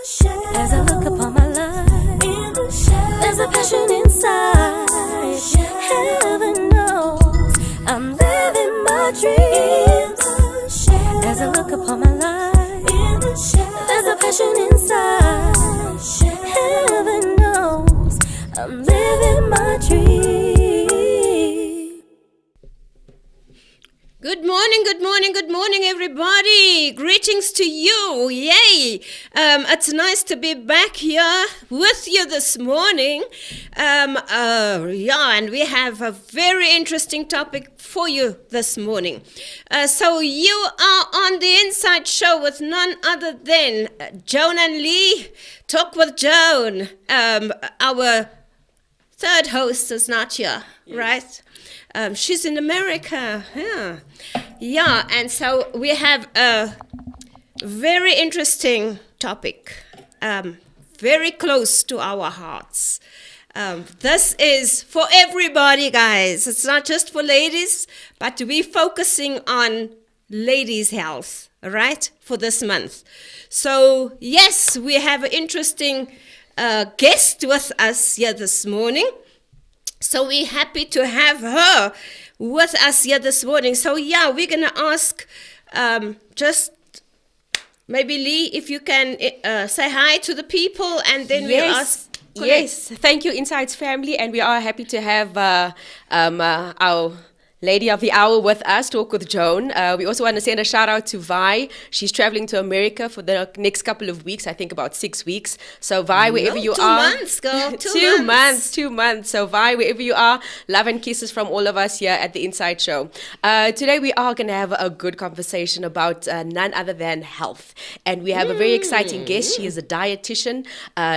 As I look upon my life, there's a passion inside. Heaven knows I'm living my dreams. As I look upon my life, there's a passion inside. Heaven knows I'm living my dreams. Good morning, everybody. Greetings to you. Yay. It's nice to be back here with you this morning. And we have a very interesting topic for you this morning. So you are on the Inside Show with none other than Joan and Lee. Talk with Joan. Our third host is not here, right? She's in America. Yeah, and so we have a very interesting topic, very close to our hearts. This is for everybody, guys. It's not just for ladies, but we're focusing on ladies' health, right, for this month. So, yes, we have an interesting guest with us here this morning. So we're happy to have her with us here this morning. So yeah, we're going to ask just maybe Lee, if you can say hi to the people, and then we'll ask. Yes, thank you, Insights family, and we are happy to have our Lady of the Hour with us, Talk with Joan. We also want to send a shout out to Vi. She's traveling to America for the next couple of weeks, I think about 6 weeks. So Vi, wherever you are. 2 months, girl. 2 months. So Vi, wherever you are, love and kisses from all of us here at the Inside Show. Today we are going to have a good conversation about none other than health. And we have a very exciting guest. She is a dietitian.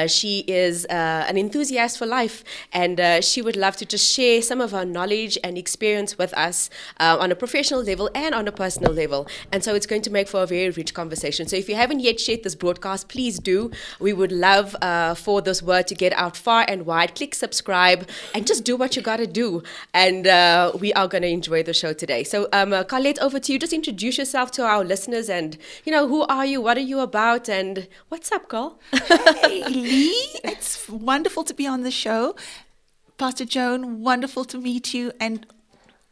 She is an enthusiast for life. And she would love to just share some of her knowledge and experience with us on a professional level and on a personal level. And so it's going to make for a very rich conversation. So if you haven't yet shared this broadcast, please do. We would love for this word to get out far and wide. Click subscribe and just do what you got to do. And we are going to enjoy the show today. So Carlette, over to you. Just introduce yourself to our listeners and, who are you? What are you about? And what's up, girl? Hey, Lee. It's wonderful to be on the show. Pastor Joan, wonderful to meet you. And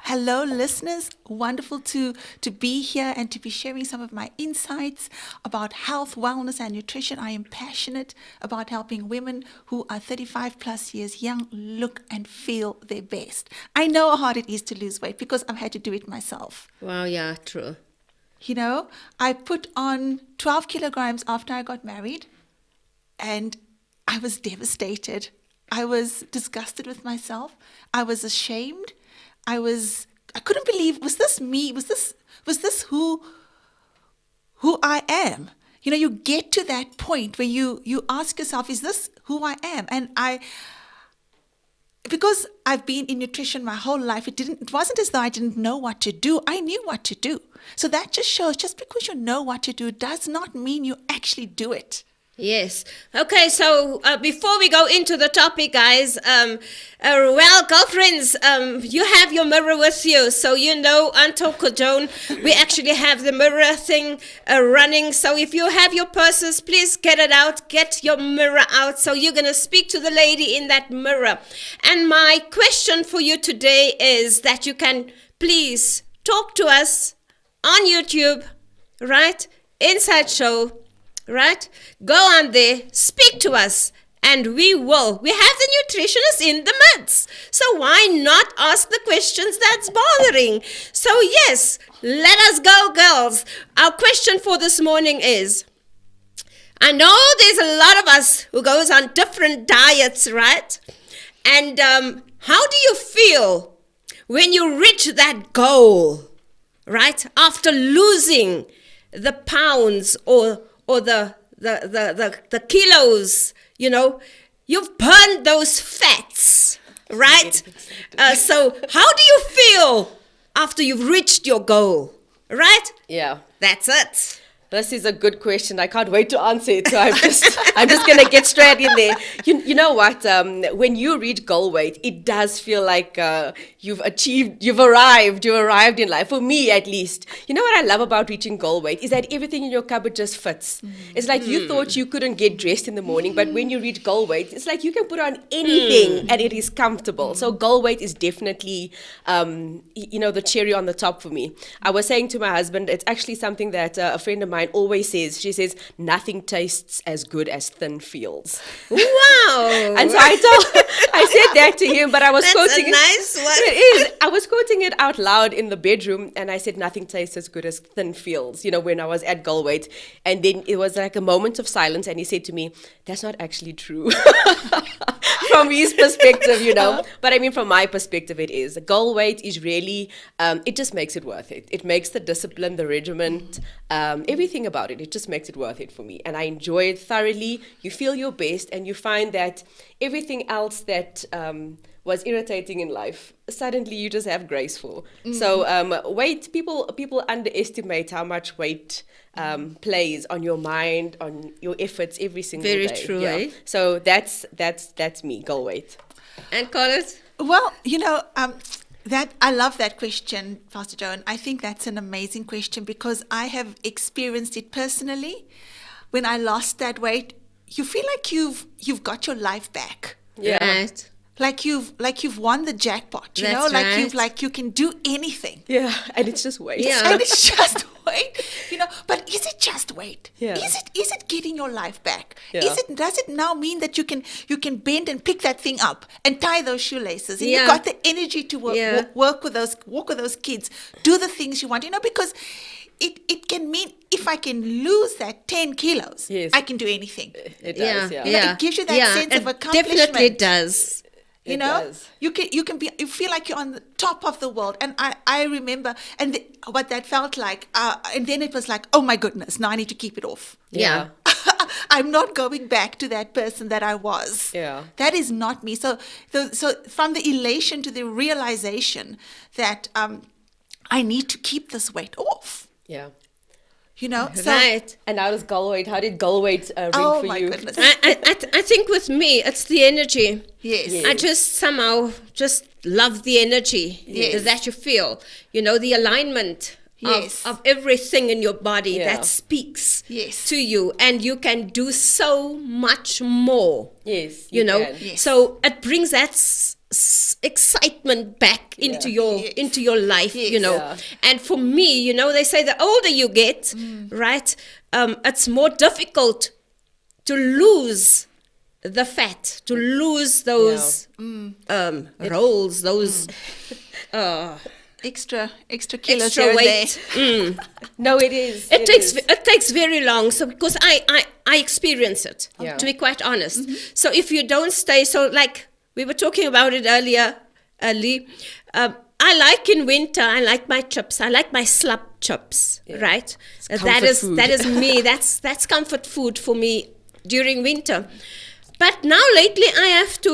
hello, listeners. Wonderful to be here and to be sharing some of my insights about health, wellness, and nutrition. I am passionate about helping women who are 35 plus years young look and feel their best. I know how hard it is to lose weight because I've had to do it myself. Wow, yeah, true. I put on 12 kilograms after I got married, and I was devastated. I was disgusted with myself. I was ashamed. I couldn't believe, was this me? Was this who I am? You get to that point where you ask yourself, is this who I am? And because I've been in nutrition my whole life, it wasn't as though I didn't know what to do. I knew what to do. So that just shows, just because you know what to do does not mean you actually do it. Yes. Okay, so before we go into the topic, guys, girlfriends, you have your mirror with you. So, on Talk with Joan, we actually have the mirror thing running. So if you have your purses, please get it out. Get your mirror out. So you're going to speak to the lady in that mirror. And my question for you today is that you can please talk to us on YouTube, right? Inside Show. Right? Go on there, speak to us, and we will. We have the nutritionist in the midst. So why not ask the questions that's bothering? So yes, let us go, girls. Our question for this morning is, I know there's a lot of us who goes on different diets, right? And how do you feel when you reach that goal, right? After losing the pounds or the kilos, you've burned those fats, right? So how do you feel after you've reached your goal, right? Yeah. That's it. This is a good question. I can't wait to answer it. So I'm just gonna get straight in there. You know what? When you reach goal weight, it does feel like you've arrived in life. For me, at least. You know what I love about reaching goal weight is that everything in your cupboard just fits. It's like you thought you couldn't get dressed in the morning, but when you reach goal weight, it's like you can put on anything and it is comfortable. So goal weight is definitely, the cherry on the top for me. I was saying to my husband, it's actually something that a friend of mine always says. She says, nothing tastes as good as thin feels. Wow. And so I said that to him, but I was quoting a nice one. It is. I was quoting it out loud in the bedroom, and I said, nothing tastes as good as thin feels, when I was at goal weight. And then it was like a moment of silence, and he said to me, that's not actually true. From his perspective, But I mean, from my perspective, it is. The goal weight is really, it just makes it worth it. It makes the discipline, the regiment, everything about it. It just makes it worth it for me. And I enjoy it thoroughly. You feel your best, and you find that everything else that was irritating in life, suddenly you just have grace for. So weight, people underestimate how much weight plays on your mind, on your efforts every single day. Very true, eh? So that's me, goal weight. And Carlette? Well, that I love that question, Pastor Joan. I think that's an amazing question because I have experienced it personally. When I lost that weight, you feel like you've got your life back. Yeah. Right. Like you've won the jackpot, That's right. you can do anything. Yeah, and it's just weight. Yeah. And it's just weight, but is it just weight? Yeah. Is it getting your life back? Yeah. Does it now mean that you can bend and pick that thing up and tie those shoelaces and Yeah. you've got the energy to Yeah. walk with those kids, do the things you want, because it can mean if I can lose that 10 kilos, Yes. I can do anything. It does, Yeah. yeah. It gives you that sense of it accomplishment. definitely does. It does. You feel like you're on the top of the world. And I remember what that felt like. And then it was like, oh my goodness, now I need to keep it off. Yeah. I'm not going back to that person that I was. Yeah. That is not me. So from the elation to the realization that I need to keep this weight off. Yeah. So Right. And how does goal weight? How did goal weight ring oh for my you? goodness. I think with me, it's the energy. Yes. Yes. I just somehow just love the energy Yes. that you feel. The alignment Yes. of everything in your body Yeah. that speaks Yes. to you. And you can do so much more. Yes. You know, can. Yes. so it brings that excitement back into your Yes. into your life, Yes. Yeah. And for me, they say the older you get, right, it's more difficult to lose the fat, to lose those rolls, those Extra kilos extra here and weight. there. No, it is. It takes very long. So because I experience it, Yeah. to be quite honest. So if you don't stay, so like we were talking about it earlier, Lee. I like in winter. I like my chips. I like my slap chips. Right. comfort food. That is me. That's comfort food for me during winter. But now lately I have to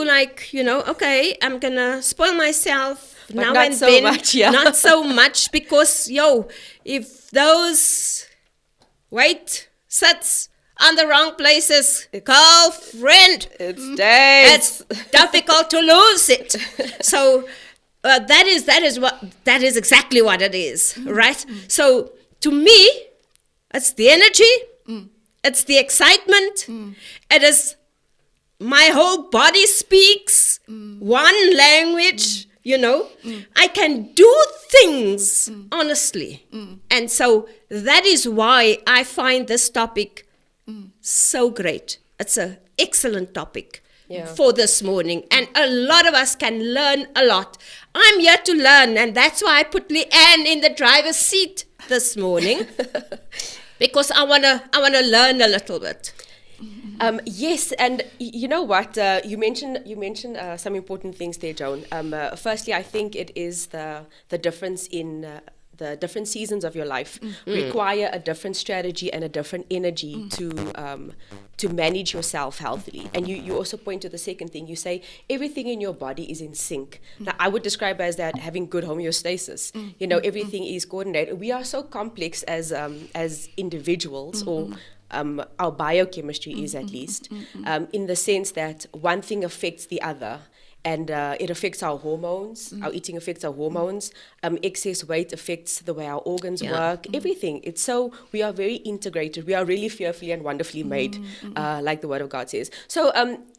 okay, I'm gonna spoil myself. But now not and so then, much, yeah. not so much because if those weight sits on the wrong places, girlfriend, It's days. it's difficult to lose it. So that is exactly what it is, right? So to me, it's the energy, it's the excitement, it is my whole body speaks one language. I can do things honestly. And so that is why I find this topic so great. It's an excellent topic for this morning. And a lot of us can learn a lot. I'm here to learn, and that's why I put Leanne in the driver's seat this morning. Because I wanna learn a little bit. Yes, and you know what? You mentioned some important things there, Joan. Firstly, I think it is the difference in the different seasons of your life require a different strategy and a different energy to manage yourself healthily. And you also point to the second thing. You say everything in your body is in sync. Now, I would describe as that having good homeostasis. You know, everything is coordinated. We are so complex as individuals, or our biochemistry is at least, in the sense that one thing affects the other. And it affects our hormones. Our eating affects our hormones. Excess weight affects the way our organs work. Everything. It's so, we are very integrated. We are really fearfully and wonderfully made, like the Word of God says. So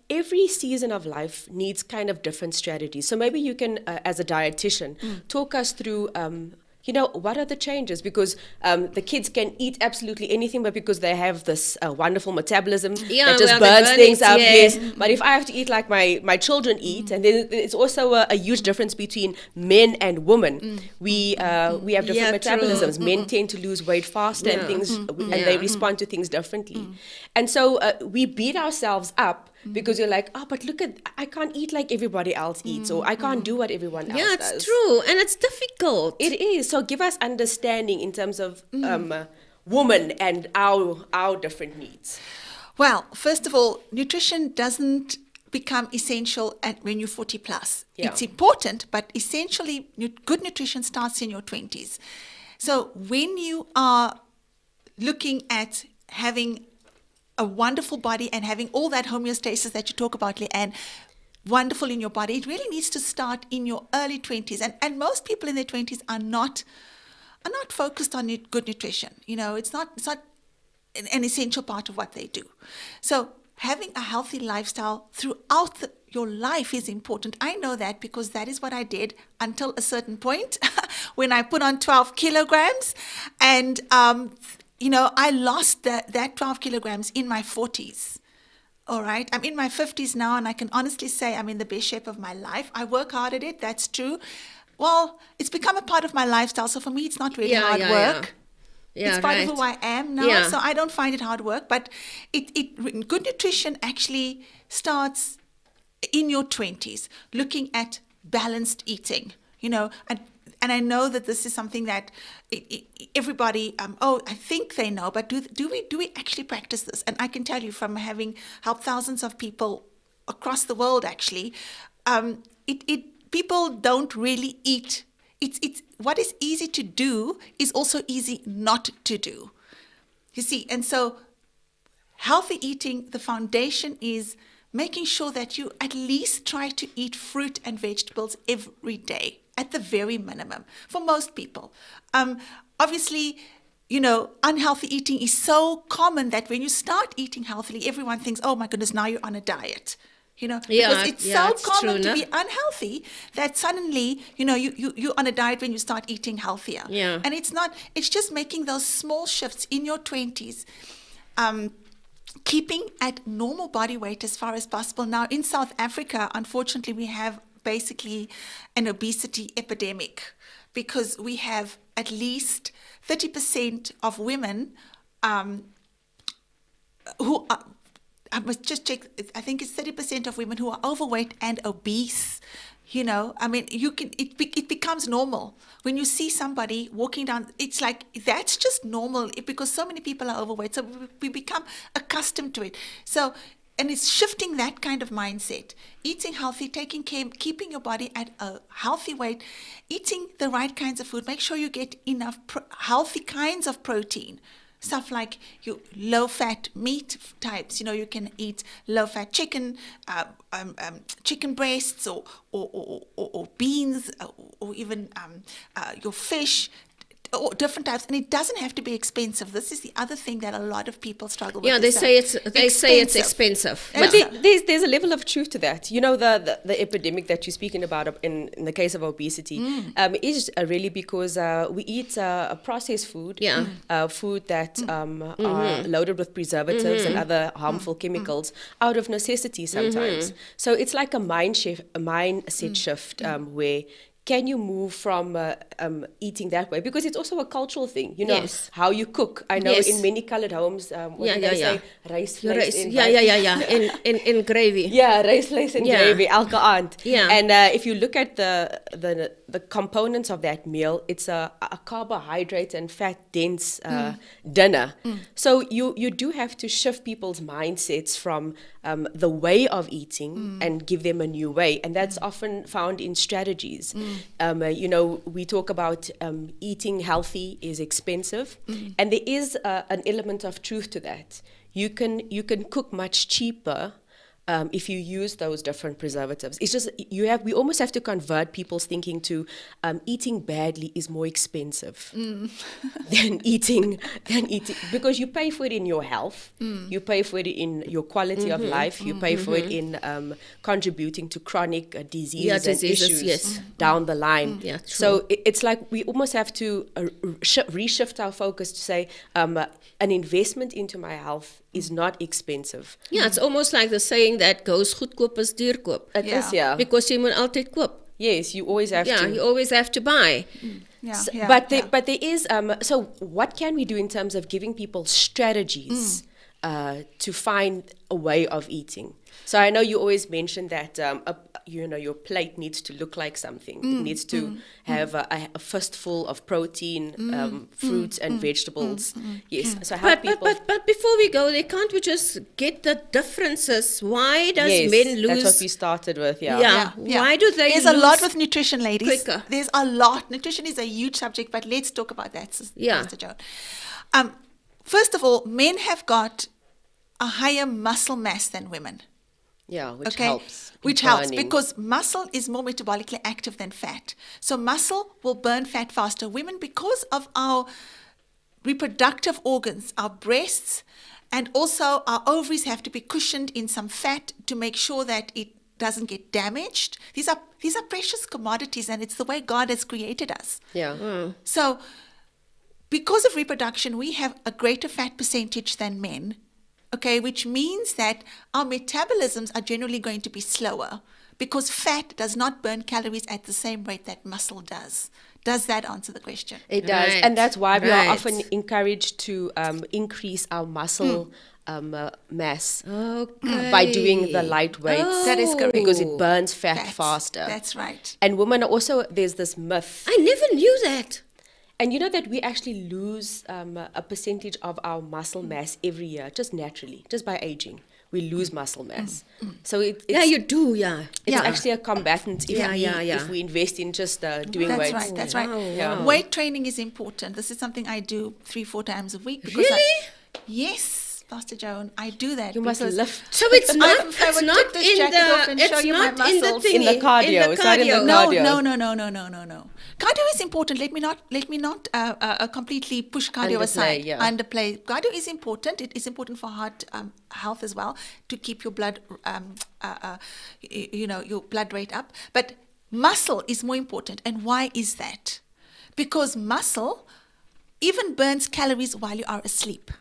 every season of life needs kind of different strategies. So maybe you can, as a dietitian, talk us through you know, what are the changes? Because the kids can eat absolutely anything, but because they have this wonderful metabolism that just burns things up. Yes. But if I have to eat like my children eat, and then it's also a huge difference between men and women. We have different metabolisms. Men tend to lose weight faster and things, and they respond to things differently. And so we beat ourselves up because you're like, oh, but look at, I can't eat like everybody else eats, or I can't do what everyone else does. Yeah, it's true. And it's difficult. It is. So give us understanding in terms of women and our different needs. Well, first of all, nutrition doesn't become essential when you're 40 plus. Yeah. It's important, but essentially good nutrition starts in your 20s. So when you are looking at having a wonderful body and having all that homeostasis that you talk about, Leanne, wonderful in your body, it really needs to start in your early 20s. And most people in their 20s are not focused on good nutrition. You know, it's not an essential part of what they do. So having a healthy lifestyle throughout your life is important. I know that because that is what I did until a certain point when I put on 12 kilograms. And, you know, I lost that 12 kilograms in my 40s. All right. I'm in my 50s now, and I can honestly say I'm in the best shape of my life. I work hard at it. That's true. Well, it's become a part of my lifestyle. So for me, it's not really hard work. Yeah, it's part of who I am now. So I don't find it hard work. But good nutrition actually starts in your 20s, looking at balanced eating, you know, and I know that this is something that everybody, I think they know, but do we actually practice this? And I can tell you from having helped thousands of people across the world, actually, people don't really eat. It's what is easy to do is also easy not to do. You see, and so healthy eating, the foundation is making sure that you at least try to eat fruit and vegetables every day, at the very minimum, for most people. Obviously, you know, unhealthy eating is so common that when you start eating healthily, everyone thinks, oh my goodness, now you're on a diet. You know, because it's so common to be unhealthy that suddenly, you know, you're on a diet when you start eating healthier. Yeah. And it's just making those small shifts in your 20s, keeping at normal body weight as far as possible. Now, in South Africa, unfortunately, we have basically an obesity epidemic because we have at least 30% of women who are, I must just check, I think it's 30% of women who are overweight and obese. You know, I mean, it becomes normal. When you see somebody walking down, it's like, that's just normal because so many people are overweight. So we become accustomed to it. So, and it's shifting that kind of mindset. Eating healthy, taking care, keeping your body at a healthy weight, eating the right kinds of food. Make sure you get enough healthy kinds of protein. Stuff like your low-fat meat types. You know, you can eat low-fat chicken, chicken breasts, or beans, or even your fish, or different types. And it doesn't have to be expensive. This is the other thing that a lot of people struggle with. Yeah, they say it's expensive. But there's a level of truth to that. You know, the epidemic that you're speaking about in the case of obesity is really because we eat processed food, food that are loaded with preservatives and other harmful chemicals out of necessity sometimes. So it's like a mindset shift where can you move from eating that way? Because it's also a cultural thing, you know, Yes. how you cook. I know Yes. in many colored homes, what Yeah, do yeah, they yeah. say? Rice, Your vleis rice. en Yeah. In gravy. Yeah, rice, vleis and Yeah. gravy, elke aand. Yeah. And if you look at the components of that meal, it's a carbohydrate and fat dense dinner. So you do have to shift people's mindsets from the way of eating and give them a new way. And that's often found in strategies. You know, we talk about eating healthy is expensive, and there is an element of truth to that. You can cook much cheaper if you use those different preservatives. It's just we almost have to convert people's thinking to eating badly is more expensive than eating because you pay for it in your health, you pay for it in your quality of life, you pay for it in contributing to chronic diseases and issues yes. down the line. Yeah, true. So it's like we almost have to reshift our focus to say an investment into my health is not expensive. Yeah, it's almost like the saying that goes goedkoop is duurkoop. It is, yeah. Because jy moet altyd koop. Yes, you always have Yeah, to. you always have to buy. But there is so what can we do in terms of giving people strategies to find a way of eating? So I know you always mention that you know, your plate needs to look like something. It needs to have a fistful of protein, fruits and vegetables. Yes. So how people. But before we go there, can't we just get the differences? Why does Yes, men lose? that's what we started with. Yeah. Yeah. Why do they There's lose? a lot with nutrition, ladies. quicker? There's a lot. Nutrition is a huge subject, but let's talk about that, Yeah. Mr. Joan. First of all, men have got a higher muscle mass than women. Yeah, which Okay, helps. in which helps burning. because muscle is more metabolically active than fat. So muscle will burn fat faster. Women, because of our reproductive organs, our breasts, and also our ovaries have to be cushioned in some fat to make sure that it doesn't get damaged. These are precious commodities, and it's the way God has created us. Yeah. So because of reproduction, we have a greater fat percentage than men, okay, which means that our metabolisms are generally going to be slower because fat does not burn calories at the same rate that muscle does. Does that answer the question? It does. Right, And that's why we are right. often encouraged to increase our muscle mass by doing the light weights. That is correct. Because it burns fat Fats. faster. That's right. And women are also, there's this myth. I never knew that. And you know that we actually lose a percentage of our muscle mass every year, just naturally, just by aging. We lose muscle mass. So it's, Yeah, you do, yeah. it's Yeah. actually a combatant if we invest in just doing That's weights. right. That's right. Yeah. Weight training is important. This is something I do 3-4 times a week. Really? Yes, Pastor Joan, I do that. You must because lift. So it's not, I would it's not take this in jacket off and the, show it's you my not in the muscles. thingy, In the cardio, it's not in the cardio. No. Cardio is important. Let me not completely push cardio Underplay, aside. yeah. Underplay. Cardio is important. It is important for heart health as well, to keep your blood, your blood rate up. But muscle is more important. And why is that? Because muscle even burns calories while you are asleep.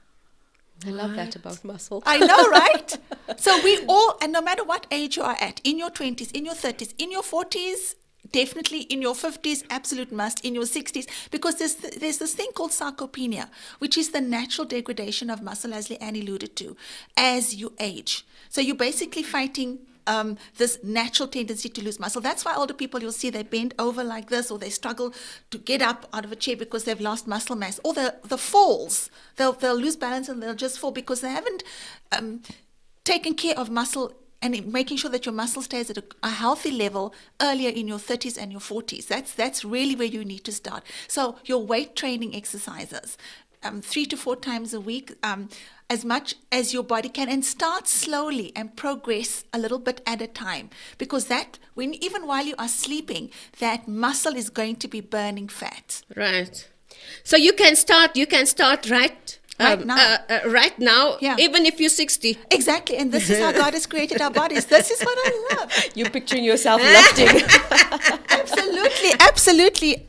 I love that about muscle. I know, right? So we all, and no matter what age you are at, in your 20s, in your 30s, in your 40s, definitely in your 50s, absolute must, in your 60s, because there's this thing called sarcopenia, which is the natural degradation of muscle, as Leanne alluded to, as you age. So you're basically fighting this natural tendency to lose muscle. That's why older people, you'll see they bend over like this, or they struggle to get up out of a chair because they've lost muscle mass. Or the falls, they'll lose balance and they'll just fall because they haven't taken care of muscle and making sure that your muscle stays at a healthy level earlier in your 30s and your 40s. That's really where you need to start. So your weight training exercises, 3 to 4 times a week, as much as your body can, and start slowly and progress a little bit at a time, because that, even while you are sleeping, that muscle is going to be burning fat. Right. So you can start right now, Yeah. even if you're 60. Exactly, and this is how God has created our bodies. This is what I love. You're picturing yourself lifting. Absolutely.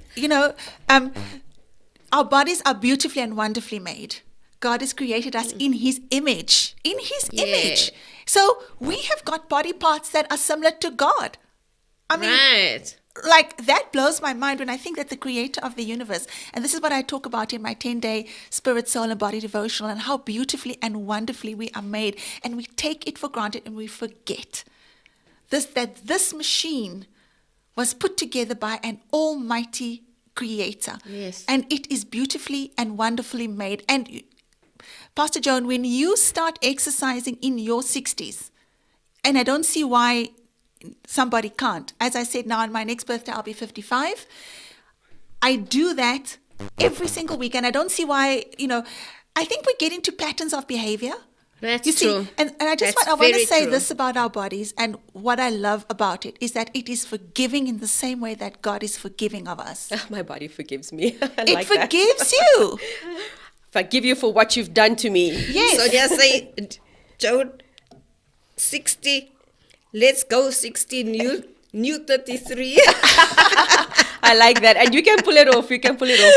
Our bodies are beautifully and wonderfully made. God has created us in His image. In His image. So we have got body parts that are similar to God. I mean, like, that blows my mind when I think that the creator of the universe, and this is what I talk about in my 10-day spirit, soul, and body devotional, and how beautifully and wonderfully we are made, and we take it for granted and we forget that this machine was put together by an almighty creator. Yes. And it is beautifully and wonderfully made. And Pastor Joan, when you start exercising in your 60s, and I don't see why somebody can't. As I said, now on my next birthday, I'll be 55. I do that every single week, and I don't see why, I think we get into patterns of behavior. That's You see, true. and I That's want to very say true. this about our bodies, and what I love about it is that it is forgiving in the same way that God is forgiving of us. My body forgives me. I It like that. forgives you. Forgive you for what you've done to me. Yes. So just say, Joan, 60, let's go 60, new 33. I like that, and you can pull it off. You can pull it off.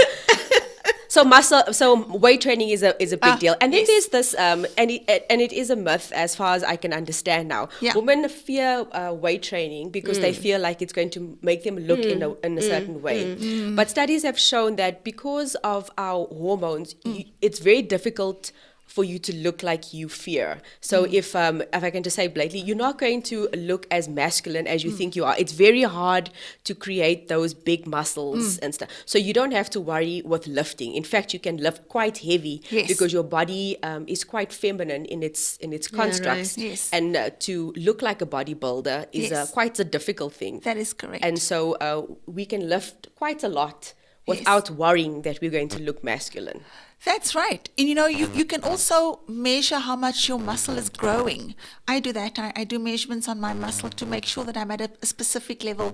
So weight training is a big deal, and then yes. there's this, and it is a myth as far as I can understand now. Yeah. Women fear weight training because they feel like it's going to make them look in a certain way. But studies have shown that because of our hormones, it's very difficult for you to look like you fear. So if I can just say blatantly, you're not going to look as masculine as you think you are. It's very hard to create those big muscles and stuff. So you don't have to worry with lifting. In fact, you can lift quite heavy Yes. because your body is quite feminine in its constructs. right. Yes. And to look like a bodybuilder is Yes. Quite a difficult thing. That is correct. And so we can lift quite a lot without worrying that we're going to look masculine. That's right. And you can also measure how much your muscle is growing. I do that. I do measurements on my muscle to make sure that I'm at a specific level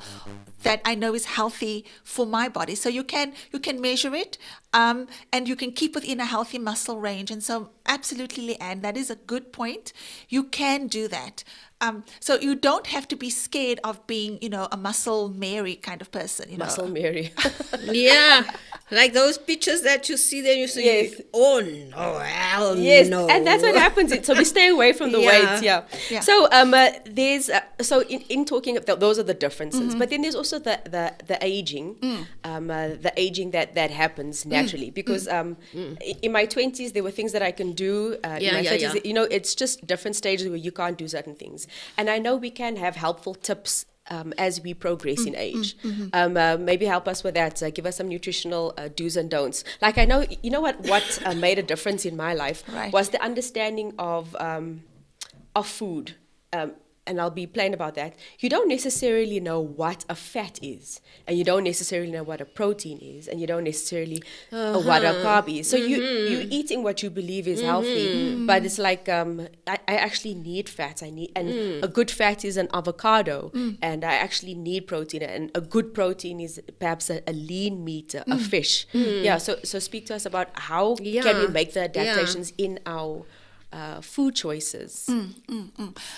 that I know is healthy for my body. So you can measure it, and you can keep within a healthy muscle range. And so absolutely, Leanne, that is a good point. You can do that. So you don't have to be scared of being, a muscle Mary kind of person. Muscle Mary. Yeah, like those pictures that you see there, you say, Yes. oh no, hell Yes, no. and that's what happens. So we stay away from the Yeah. weights. Yeah. Yeah. So there's in talking of those are the differences, but then there's also the aging, the aging that happens naturally because in my 20s there were things that I can do. In my 30s, it's just different stages where you can't do certain things, and I know we can have helpful tips. As we progress in age, maybe help us with that. Give us some nutritional do's and don'ts. Like I know, what made a difference in my life Right. was the understanding of food. And I'll be plain about that. You don't necessarily know what a fat is, and you don't necessarily know what a protein is, and you don't necessarily know what a carb is. So you're eating what you believe is healthy, but it's like I actually need fats. And a good fat is an avocado, and I actually need protein, and a good protein is perhaps a lean meat, a fish. Yeah. So speak to us about how can we make the adaptations in our food choices.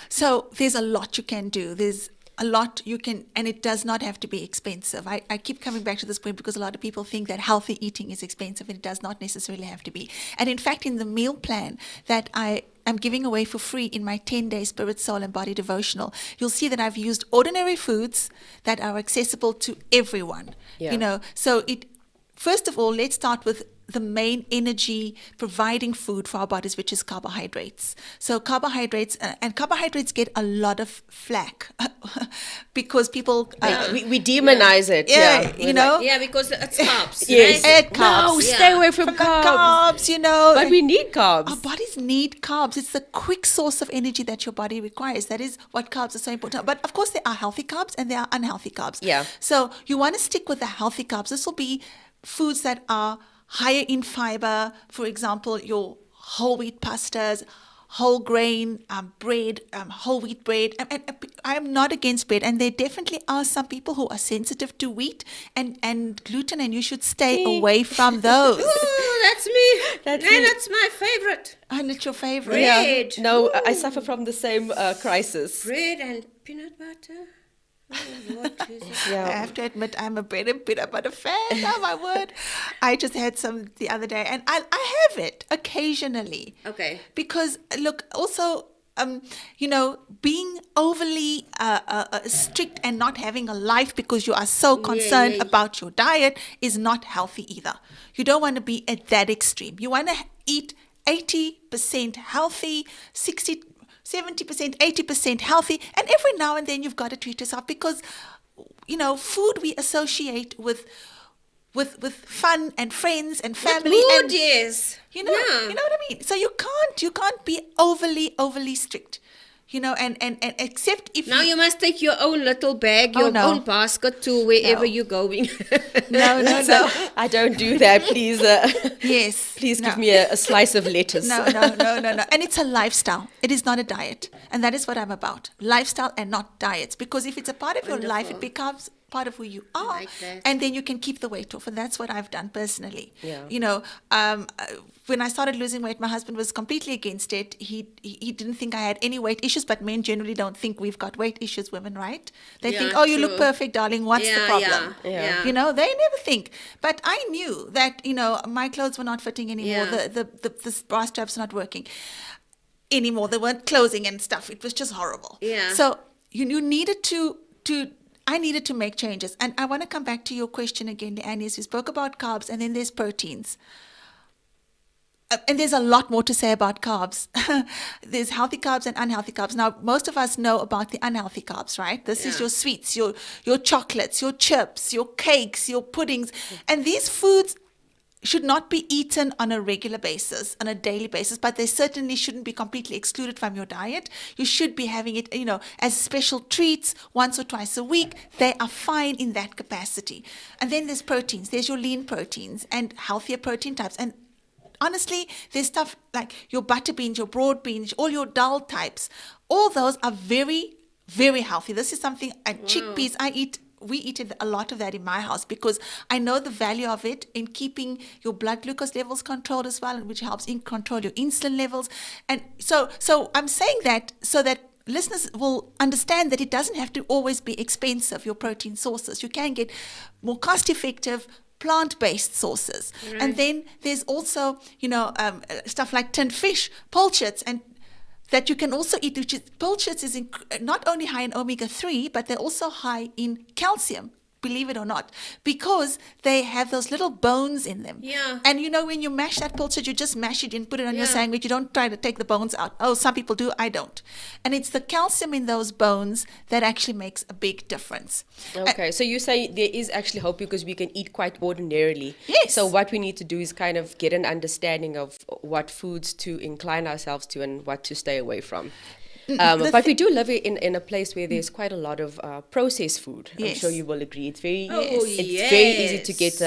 So there's a lot you can do. There's a lot you can, and it does not have to be expensive. I keep coming back to this point because a lot of people think that healthy eating is expensive, and it does not necessarily have to be. And in fact, in the meal plan that I'm giving away for free in my 10-day Spirit, Soul, and Body devotional, you'll see that I've used ordinary foods that are accessible to everyone. Yeah. So first of all, let's start with the main energy providing food for our bodies, which is carbohydrates. So carbohydrates get a lot of flack because people We demonize it. Yeah. Yeah, because it's carbs. Yes. right? carbs. No, stay away from carbs. Carbs, But we need carbs. Our bodies need carbs. It's the quick source of energy that your body requires. That is what carbs are so important. But of course, there are healthy carbs and there are unhealthy carbs. Yeah. So you want to stick with the healthy carbs. This will be foods that are higher in fiber. For example, your whole wheat pastas, whole grain bread, whole wheat bread. I am not against bread, and there definitely are some people who are sensitive to wheat and gluten, and you should stay away from those. Ooh, that's me. That's me. That's my favorite. And it's your favorite. Bread. No, I suffer from the same crisis. Bread and peanut butter. Oh, Lord Jesus. I have to admit, I'm a bread and peanut butter fan. Oh, my word. I just had some the other day, and I have it occasionally. Okay. Because, look, also, being overly strict and not having a life because you are so concerned about your diet is not healthy either. You don't want to be at that extreme. You want to eat 80% healthy, 60, 70%, 80% healthy, and every now and then you've got to treat yourself because, food we associate with fun and friends and family. Mood, and yes. you know what I mean? So you can't be overly strict. And except if Now you must take your own little bag, your own basket to wherever you're going. No. I don't do that, please. Yes. Please give me a slice of lettuce. No. And it's a lifestyle. It is not a diet. And that is what I'm about. Lifestyle and not diets. Because if it's a part of your life, it becomes part of who you are. Like that. And then you can keep the weight off. And that's what I've done personally. Yeah. When I started losing weight, my husband was completely against it. He didn't think I had any weight issues, but men generally don't think we've got weight issues, women, right? They think, oh, you look perfect, darling. What's the problem? Yeah. They never think. But I knew that, my clothes were not fitting anymore. Yeah. The bra straps were not working anymore. They weren't closing and stuff. It was just horrible. Yeah. So you needed I needed to make changes. And I want to come back to your question again, Leanne, as you spoke about carbs, and then there's proteins. And there's a lot more to say about carbs. There's healthy carbs and unhealthy carbs. Now, most of us know about the unhealthy carbs, right? This is your sweets, your chocolates, your chips, your cakes, your puddings. And these foods should not be eaten on a regular basis, on a daily basis, but they certainly shouldn't be completely excluded from your diet. You should be having it, as special treats once or twice a week. They are fine in that capacity. And then there's proteins. There's your lean proteins and healthier protein types. And honestly, there's stuff like your butter beans, your broad beans, all your dal types. All those are very, very healthy. This is something, and chickpeas, we eat a lot of that in my house because I know the value of it in keeping your blood glucose levels controlled as well, which helps control your insulin levels. And so I'm saying that so that listeners will understand that it doesn't have to always be expensive, your protein sources. You can get more cost-effective plant-based sources. Right. And then there's also, stuff like tinned fish, pilchards, and that you can also eat, which is, pilchards is not only high in omega-3, but they're also high in calcium, believe it or not, because they have those little bones in them. Yeah. And when you mash that pilchard, you just mash it and put it on your sandwich. You don't try to take the bones out. Oh, some people do. I don't. And it's the calcium in those bones that actually makes a big difference. Okay, so you say there is actually hope because we can eat quite ordinarily. Yes. So what we need to do is kind of get an understanding of what foods to incline ourselves to and what to stay away from. But we do live in a place where there's quite a lot of processed food. Yes. I'm sure you will agree. It's very Yes. very easy to get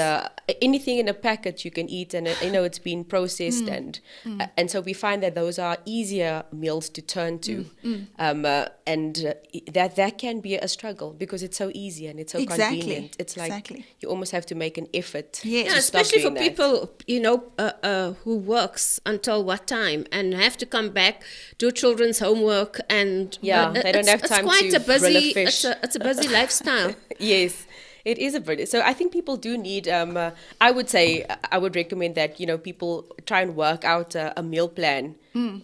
anything in a packet you can eat, and it's been processed, and so we find that those are easier meals to turn to, and that can be a struggle because it's so easy and it's so convenient. It's like you almost have to make an effort. Yes. to stop Especially for doing that. people, who works until what time and have to come back, do children's homework, and they don't have time it's quite to a busy, grill a fish. It's a busy lifestyle. Yes, it is a bit. So I think people do need, I would say, I would recommend that, people try and work out a meal plan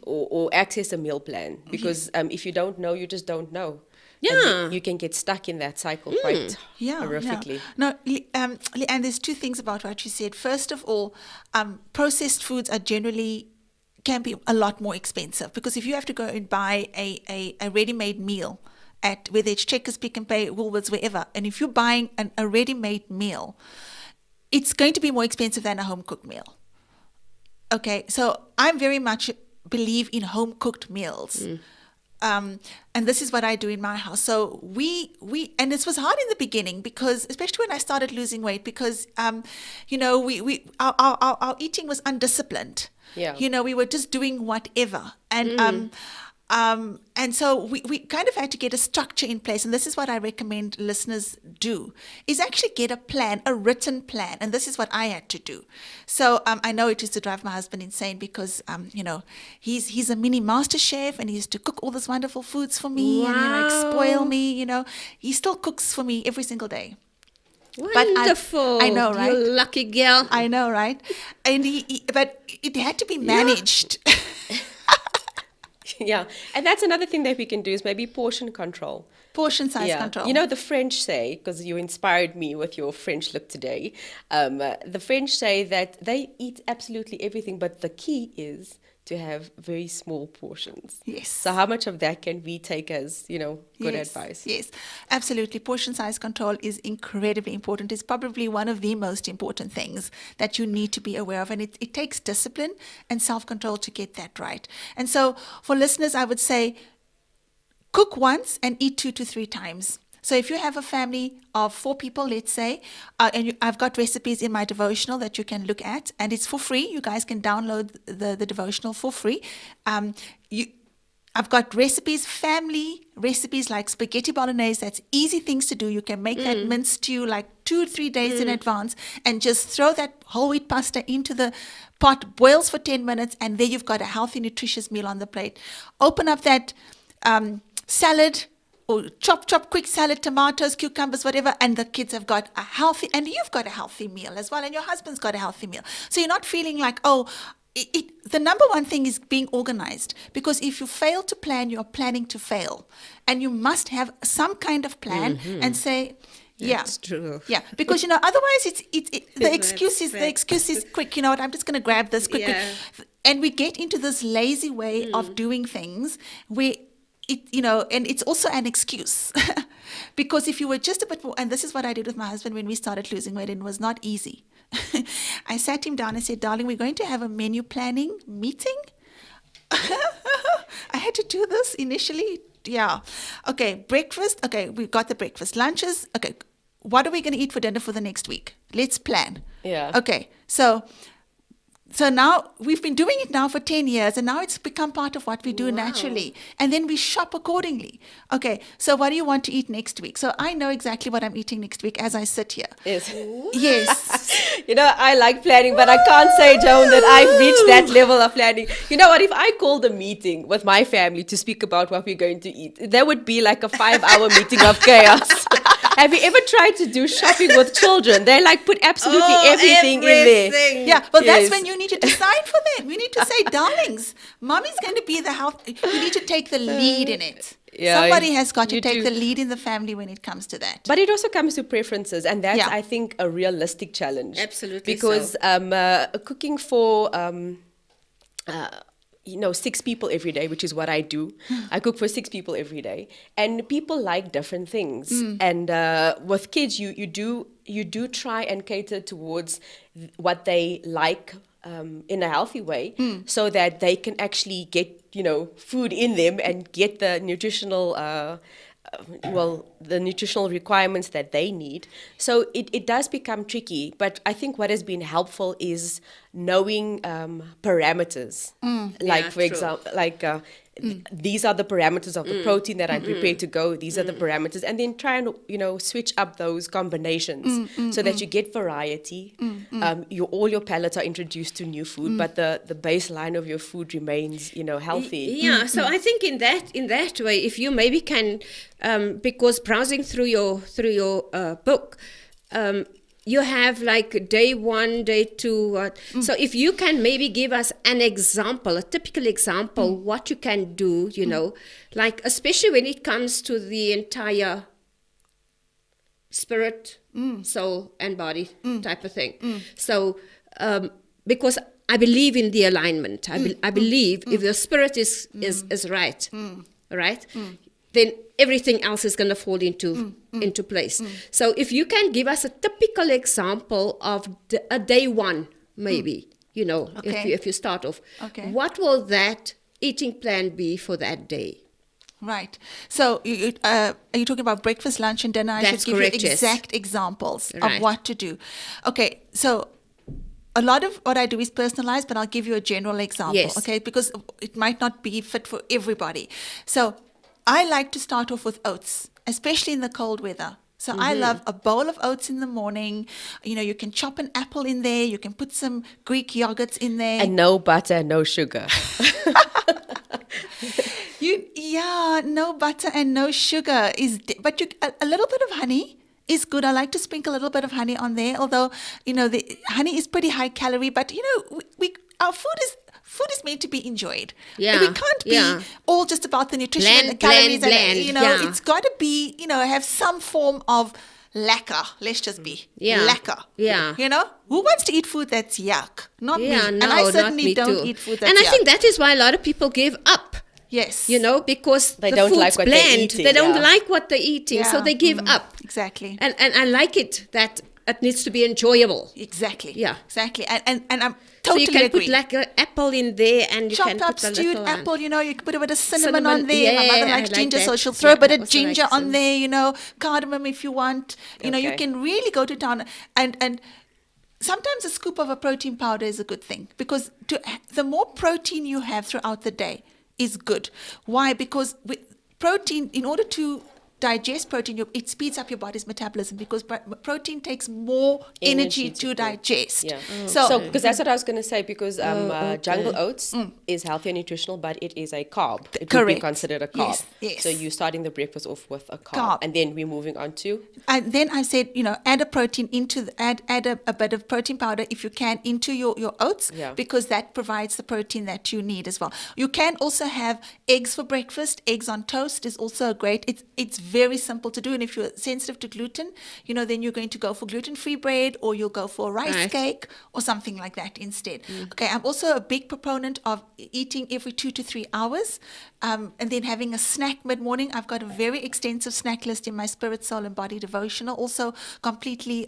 or access a meal plan because if you don't know, you just don't know. Yeah. And you can get stuck in that cycle quite horrifically. No, and there's two things about what you said. First of all, processed foods are generally can be a lot more expensive because if you have to go and buy a ready-made meal at whether it's Checkers, Pick and Pay, Woolworths, wherever, and if you're buying a ready-made meal, it's going to be more expensive than a home-cooked meal. Okay, so I'm very much believe in home-cooked meals. And this is what I do in my house. So we and this was hard in the beginning because, especially when I started losing weight, because our eating was undisciplined. Yeah. We were just doing whatever, and so we kind of had to get a structure in place. And this is what I recommend listeners do: is actually get a plan, a written plan. And this is what I had to do. So I know it used to drive my husband insane because he's a mini master chef and he used to cook all these wonderful foods for me and spoil me. He still cooks for me every single day. Wonderful. I know, right? You lucky girl. I know, right? And but it had to be managed. Yeah, and that's another thing that we can do is maybe portion control. Portion size control. You know, the French say, because you inspired me with your French look today, the French say that they eat absolutely everything, but the key is to have very small portions. Yes. So how much of that can we take as, good Yes, advice? Yes, absolutely. Portion size control is incredibly important. It's probably one of the most important things that you need to be aware of. And it takes discipline and self-control to get that right. And so for listeners, I would say cook once and eat 2 to 3 times. So if you have a family of 4 people, let's say, I've got recipes in my devotional that you can look at, and it's for free. You guys can download the devotional for free. I've got family recipes like spaghetti bolognese. That's easy things to do. You can make that minced stew like 2-3 days in advance and just throw that whole wheat pasta into the pot, boils for 10 minutes, and there you've got a healthy, nutritious meal on the plate. Open up that salad, or chop quick salad, tomatoes, cucumbers, whatever, and the kids have got a healthy, and you've got a healthy meal as well, and your husband's got a healthy meal. So you're not feeling like, the number one thing is being organized, because if you fail to plan, you're planning to fail. And you must have some kind of plan and say, That's true. Yeah, because otherwise the excuse is quick. You know what? I'm just going to grab this quick, and we get into this lazy way of doing things where and it's also an excuse. Because if you were just a bit more, and this is what I did with my husband when we started losing weight, and it was not easy. I sat him down and said, darling, we're going to have a menu planning meeting. I had to do this initially. Yeah. Okay, breakfast. Okay, we got the breakfast. Lunches. Okay, what are we going to eat for dinner for the next week? Let's plan. Yeah. Okay, so now we've been doing it now for 10 years, and now it's become part of what we do naturally. And then we shop accordingly. Okay, so what do you want to eat next week? So I know exactly what I'm eating next week as I sit here. Yes. Yes. I like planning, but I can't say, Joan, that I've reached that level of planning. You know what? If I called a meeting with my family to speak about what we're going to eat, there would be like a 5-hour meeting of chaos. Have you ever tried to do shopping with children? They put absolutely everything in there. Yeah, well, that's when you need to decide for them. You need to say, darlings, mommy's going to be the health. You need to take the lead in it. Yeah, somebody has got to take the lead in the family when it comes to that. But it also comes to preferences, and that's, I think, a realistic challenge. Absolutely. Because cooking for 6 people every day, which is what I do. I cook for 6 people every day, and people like different things. And with kids, you do try and cater towards what they like in a healthy way, so that they can actually get food in them and get the nutritional the nutritional requirements that they need. So it does become tricky, but I think what has been helpful is knowing parameters. For example, these are the parameters of the protein that I'm prepared to go. These are the parameters, and then try and switch up those combinations so that you get variety. All your palates are introduced to new food, but the baseline of your food remains healthy. Yeah. So I think in that way, if you maybe can, because browsing through your book, you have day 1, day 2. So if you can maybe give us an example, a typical example, what you can do, especially when it comes to the entire spirit, soul, and body type of thing. So because I believe in the alignment. I believe if your spirit is right, right, then everything else is going to fall into place. So if you can give us a typical example of a day 1, maybe, if you start off, what will that eating plan be for that day? Right. So are you talking about breakfast, lunch, and dinner? I That's should give correct, you yes. exact examples of Right. what to do. Okay. So a lot of what I do is personalized, but I'll give you a general example. Yes. Okay. Because it might not be fit for everybody. So I like to start off with oats, especially in the cold weather. So I love a bowl of oats in the morning. You can chop an apple in there. You can put some Greek yogurts in there. And no butter, no sugar. No butter and no sugar but a little bit of honey is good. I like to sprinkle a little bit of honey on there, although the honey is pretty high calorie. But our food is food is meant to be enjoyed. Yeah, We can't be all just about the nutrition and the calories. Bland, It's got to be, have some form of lacquer. Let's just be lacquer. Yeah. Who wants to eat food that's yuck? Not me. Yeah, And I no, certainly not me don't too. eat food that's And I yuck. think that is why a lot of people give up. Yes. Because They the don't food's like what they're bland. eating, They don't yeah. like what they're eating, so Yeah. they give up. Exactly. And I like it that it needs to be enjoyable. Exactly. Yeah. Exactly. And I'm So totally you can agree. put like an apple in there, and you can Chopped up put a stewed little apple, you can put a bit of cinnamon on Cinnamon, there. My yeah, mother I likes like ginger, so that. she'll throw a Yeah, bit I of also ginger like on cinnamon. there, cardamom if you want. You Okay. can really go to town. And sometimes a scoop of a protein powder is a good thing, because the more protein you have throughout the day is good. Why? Because protein, in order to digest protein, it speeds up your body's metabolism, because protein takes more energy to cook. digest. Yeah. So, So, because that's what I was going to say, because jungle oats is healthy and nutritional, but it is a carb. It would be Correct. considered a carb. Yes, yes. So you're starting the breakfast off with a carb. Carb. And then we're moving on to? and then I said, add a protein add a bit of protein powder if you can into your oats, Yeah. because that provides the protein that you need as well. You can also have eggs for breakfast. Eggs on toast is also a great. It's very simple to do, and if you're sensitive to gluten, then you're going to go for gluten-free bread, or you'll go for a rice Right. cake or something like that instead. Okay, I'm also a big proponent of eating every 2 to 3 hours, and then having a snack mid-morning. I've got a very extensive snack list in my Spirit, Soul, and Body devotional, also completely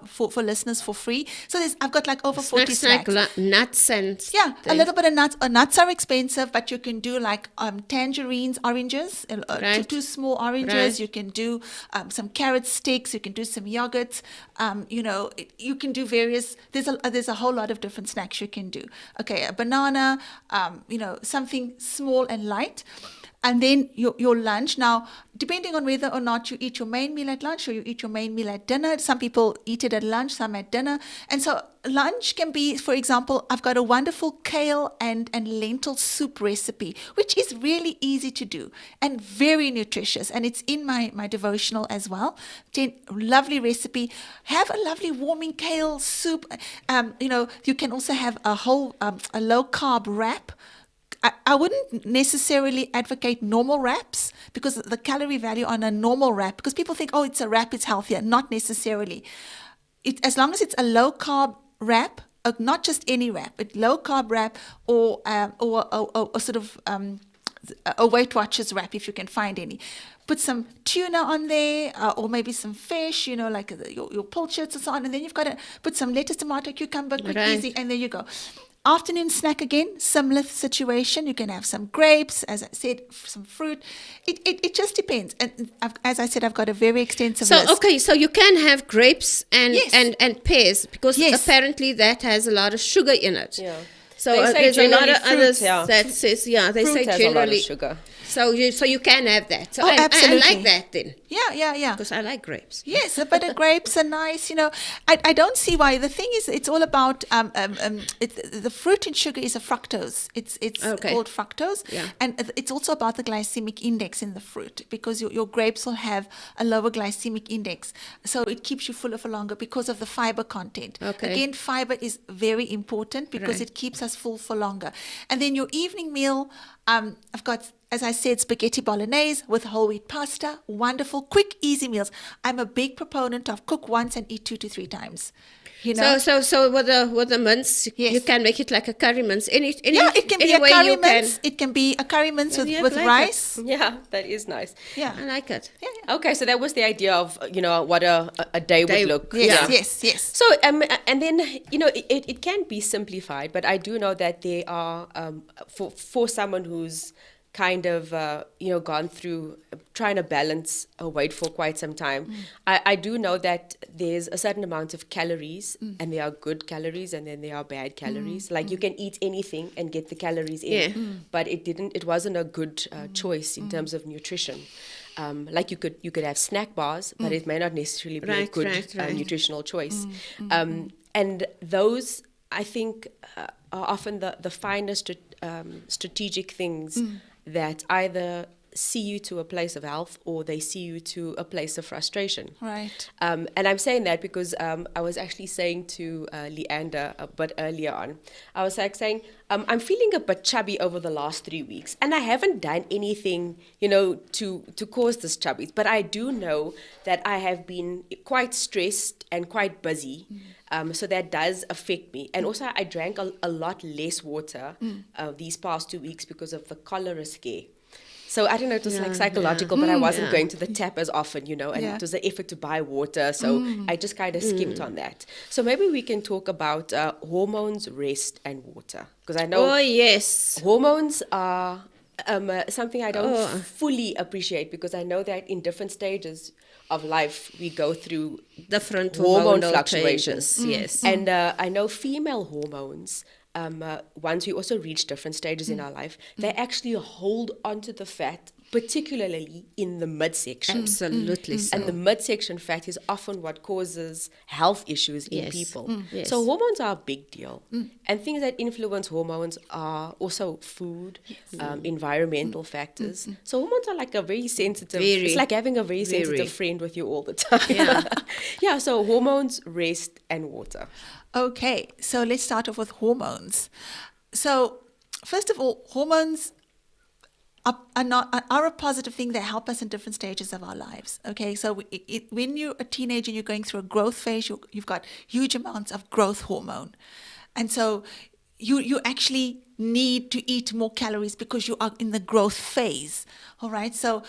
for listeners for free. So I've got like over 40 snacks snacks. like nuts and Yeah, a things. little bit of nuts. Nuts are expensive, but you can do like tangerines, oranges, Right. two small oranges. Right. You can do some carrot sticks. You can do some yogurts. You can do various. There's a whole lot of different snacks you can do. Okay, a banana. Something small and light. And then your lunch. Now, depending on whether or not you eat your main meal at lunch or you eat your main meal at dinner, some people eat it at lunch, some at dinner. And so lunch can be, for example, I've got a wonderful kale and lentil soup recipe, which is really easy to do and very nutritious. And it's in my devotional as well. Lovely recipe. Have a lovely warming kale soup. You can also have a low carb wrap. I wouldn't necessarily advocate normal wraps, because the calorie value on a normal wrap, because people think, it's a wrap, it's healthier. Not necessarily. As long as it's a low carb wrap, not just any wrap, but low carb wrap, or sort of a Weight Watchers wrap, if you can find any. Put some tuna on there, or maybe some fish, like your pilchards and so on. And then you've got to put some lettuce, tomato, cucumber, quick, Right. easy, and there you go. Afternoon snack again, similar situation. You can have some grapes, as I said, some fruit. It just depends. And as I said, I've got a very extensive So list. okay, so you can have grapes and Yes. and pears, because Yes. apparently that has a lot of sugar in it. Yeah. So They say there's a lot generally of fruit, others yeah. that says they Fruit say has a lot of generally sugar. So you can have that. So Oh, I absolutely. like that then, Yeah. because I like grapes. Yes, a bit of grapes are nice. I don't see why. The thing is, it's all about the fruit and sugar is a fructose. It's Okay. called fructose, Yeah. and it's also about the glycemic index in the fruit, because your grapes will have a lower glycemic index, so it keeps you fuller for longer because of the fiber content. Okay. Again, fiber is very important because Right. it keeps us full for longer. And then your evening meal, I've got, as I said, spaghetti bolognese with whole wheat pasta. Wonderful, quick, easy meals. I'm a big proponent of cook once and eat 2 to 3 times. So with the mince, Yes. you can make it like a curry mince. Any It can be a way curry you can. mince. It can be a curry mince Yeah, with like it. rice. Yeah, that is nice. Yeah. I like it. Okay, so that was the idea of, what a day would Day- look. Yes, Yeah. yes. So, and then, it can be simplified, but I do know that there are, for someone who's kind of, gone through trying to balance a weight for quite some time, I do know that there's a certain amount of calories, and there are good calories, and then there are bad calories. Like you can eat anything and get the calories in, Yeah. but it wasn't a good choice in terms of nutrition. Like you could have snack bars, but it may not necessarily be a Right, good right. nutritional choice. And those, I think, are often the finest strategic things that either see you to a place of health, or they see you to a place of frustration. Right. And I'm saying that because I was actually saying to Leander a bit earlier on, I was like saying, I'm feeling a bit chubby over the last 3 weeks, and I haven't done anything, to cause this chubby. But I do know that I have been quite stressed and quite busy. So that does affect me. And also I drank a lot less water these past 2 weeks because of the cholera scare. So I don't know, it was like psychological, but I wasn't going to the tap as often, and it was an effort to buy water. So I just kind of skipped on that. So maybe we can talk about hormones, rest, and water. Because I know hormones are something I don't fully appreciate, because I know that in different stages of life we go through different hormone hormonal fluctuations. changes. Yes. And I know female hormones, once we also reach different stages in our life, they actually hold onto the fat, particularly in the midsection. Absolutely. So. And the midsection fat is often what causes health issues in people. Yes. So hormones are a big deal. And things that influence hormones are also food, environmental factors. So hormones are like a very sensitive, it's like having a very sensitive friend with you all the time. Yeah, so hormones, rest, and water. Okay, so let's start off with hormones. So first of all, hormones are a positive thing. They help us in different stages of our lives. Okay, so when you're a teenager and you're going through a growth phase, you've got huge amounts of growth hormone, and so you actually need to eat more calories because you are in the growth phase. All right, so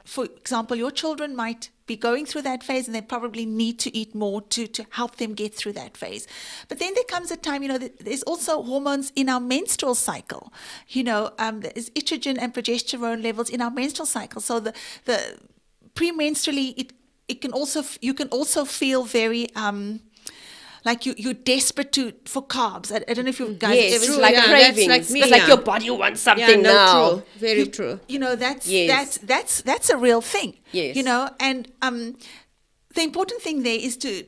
for example, your children might be going through that phase, and they probably need to eat more to help them get through that phase. But then there comes a time, there's also hormones in our menstrual cycle. There's estrogen and progesterone levels in our menstrual cycle. So the premenstrually, you can also feel very like you're desperate for carbs. I don't know if you guys ever it's like cravings. That's like me, it's like your body wants something now. True. Very true. That's a real thing. Yes. And the important thing there is to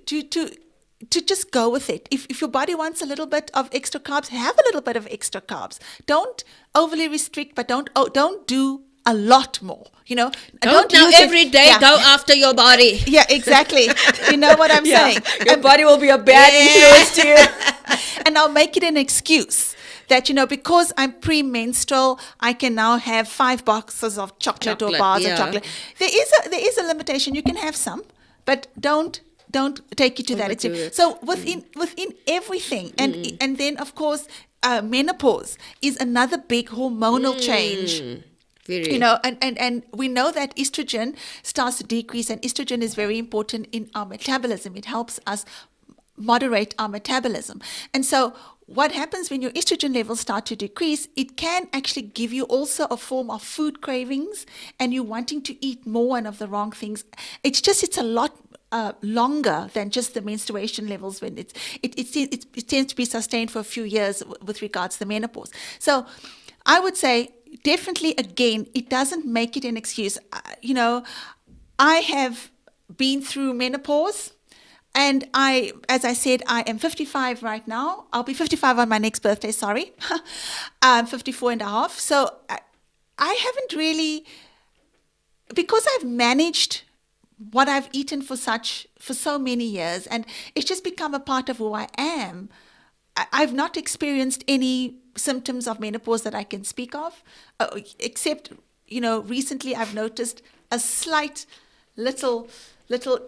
just go with it. If your body wants a little bit of extra carbs, have a little bit of extra carbs. Don't overly restrict, but don't do a lot more. Don't now every day go after your body. Yeah, exactly. You know what I'm saying? Your body will be a bad influence to you. And I'll make it an excuse that, because I'm premenstrual, I can now have 5 boxes of chocolate or bars of chocolate. There is a limitation. You can have some, but don't take it to that extent. So within everything, and then of course menopause is another big hormonal change. Very. And we know that estrogen starts to decrease, and estrogen is very important in our metabolism. It helps us moderate our metabolism. And so what happens when your estrogen levels start to decrease, it can actually give you also a form of food cravings, and you wanting to eat more and of the wrong things. It's a lot longer than just the menstruation levels, when it tends to be sustained for a few years with regards to the menopause. So I would say, definitely, again, it doesn't make it an excuse. I have been through menopause, and as I said, I am 55 right now. I'll be 55 on my next birthday, sorry. I'm 54 and a half. So I haven't really, because I've managed what I've eaten for so many years, and it's just become a part of who I am. I've not experienced any symptoms of menopause that I can speak of, except, recently I've noticed a slight little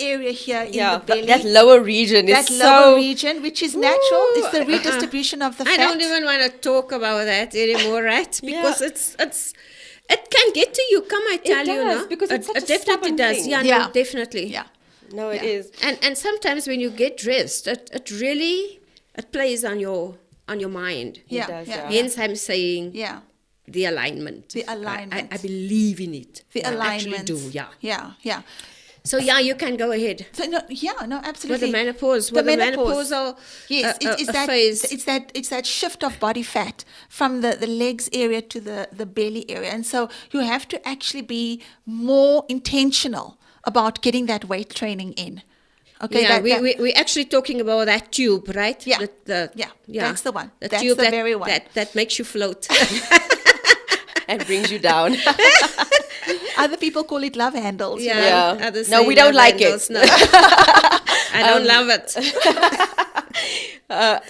area here in the belly. That lower region is lower region, which is natural. It's the redistribution of the fat. I don't even want to talk about that anymore, right? Because it can get to you. Come, I tell you, no? Because it's such it a definitely stubborn does. thing. No, definitely. Yeah. No, it is. And sometimes when you get dressed, it really plays on your mind. Yeah. It does, Hence, I'm saying the alignment. The alignment. I believe in it. The alignment. I actually do. Yeah. So you can go ahead. So absolutely. With the menopause, menopausal phase. It's that shift of body fat from the legs area to the belly area, and so you have to actually be more intentional about getting that weight training in. Okay. We're actually talking about that tube, right? Yeah. That's the one. The That's tube the very one. That makes you float. and brings you down. Other people call it love handles. you know. Yeah. Yeah. Others No, say we don't love like it. handles. No. I don't love it.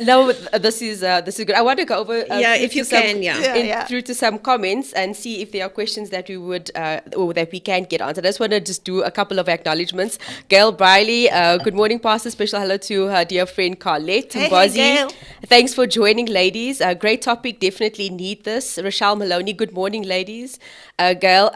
No, this is good. I want to go over Yeah, through if you to some- can, yeah. Yeah. through to some comments and see if there are questions that we would or that we can get answered. I just want to just do a couple of acknowledgements. Gail Briley, good morning, Pastor. Special hello to her dear friend Carlette Hey, Mbozi. Gail. Thanks for joining, ladies. Great topic. Definitely need this. Rochelle Maloney, good morning, ladies. Gail,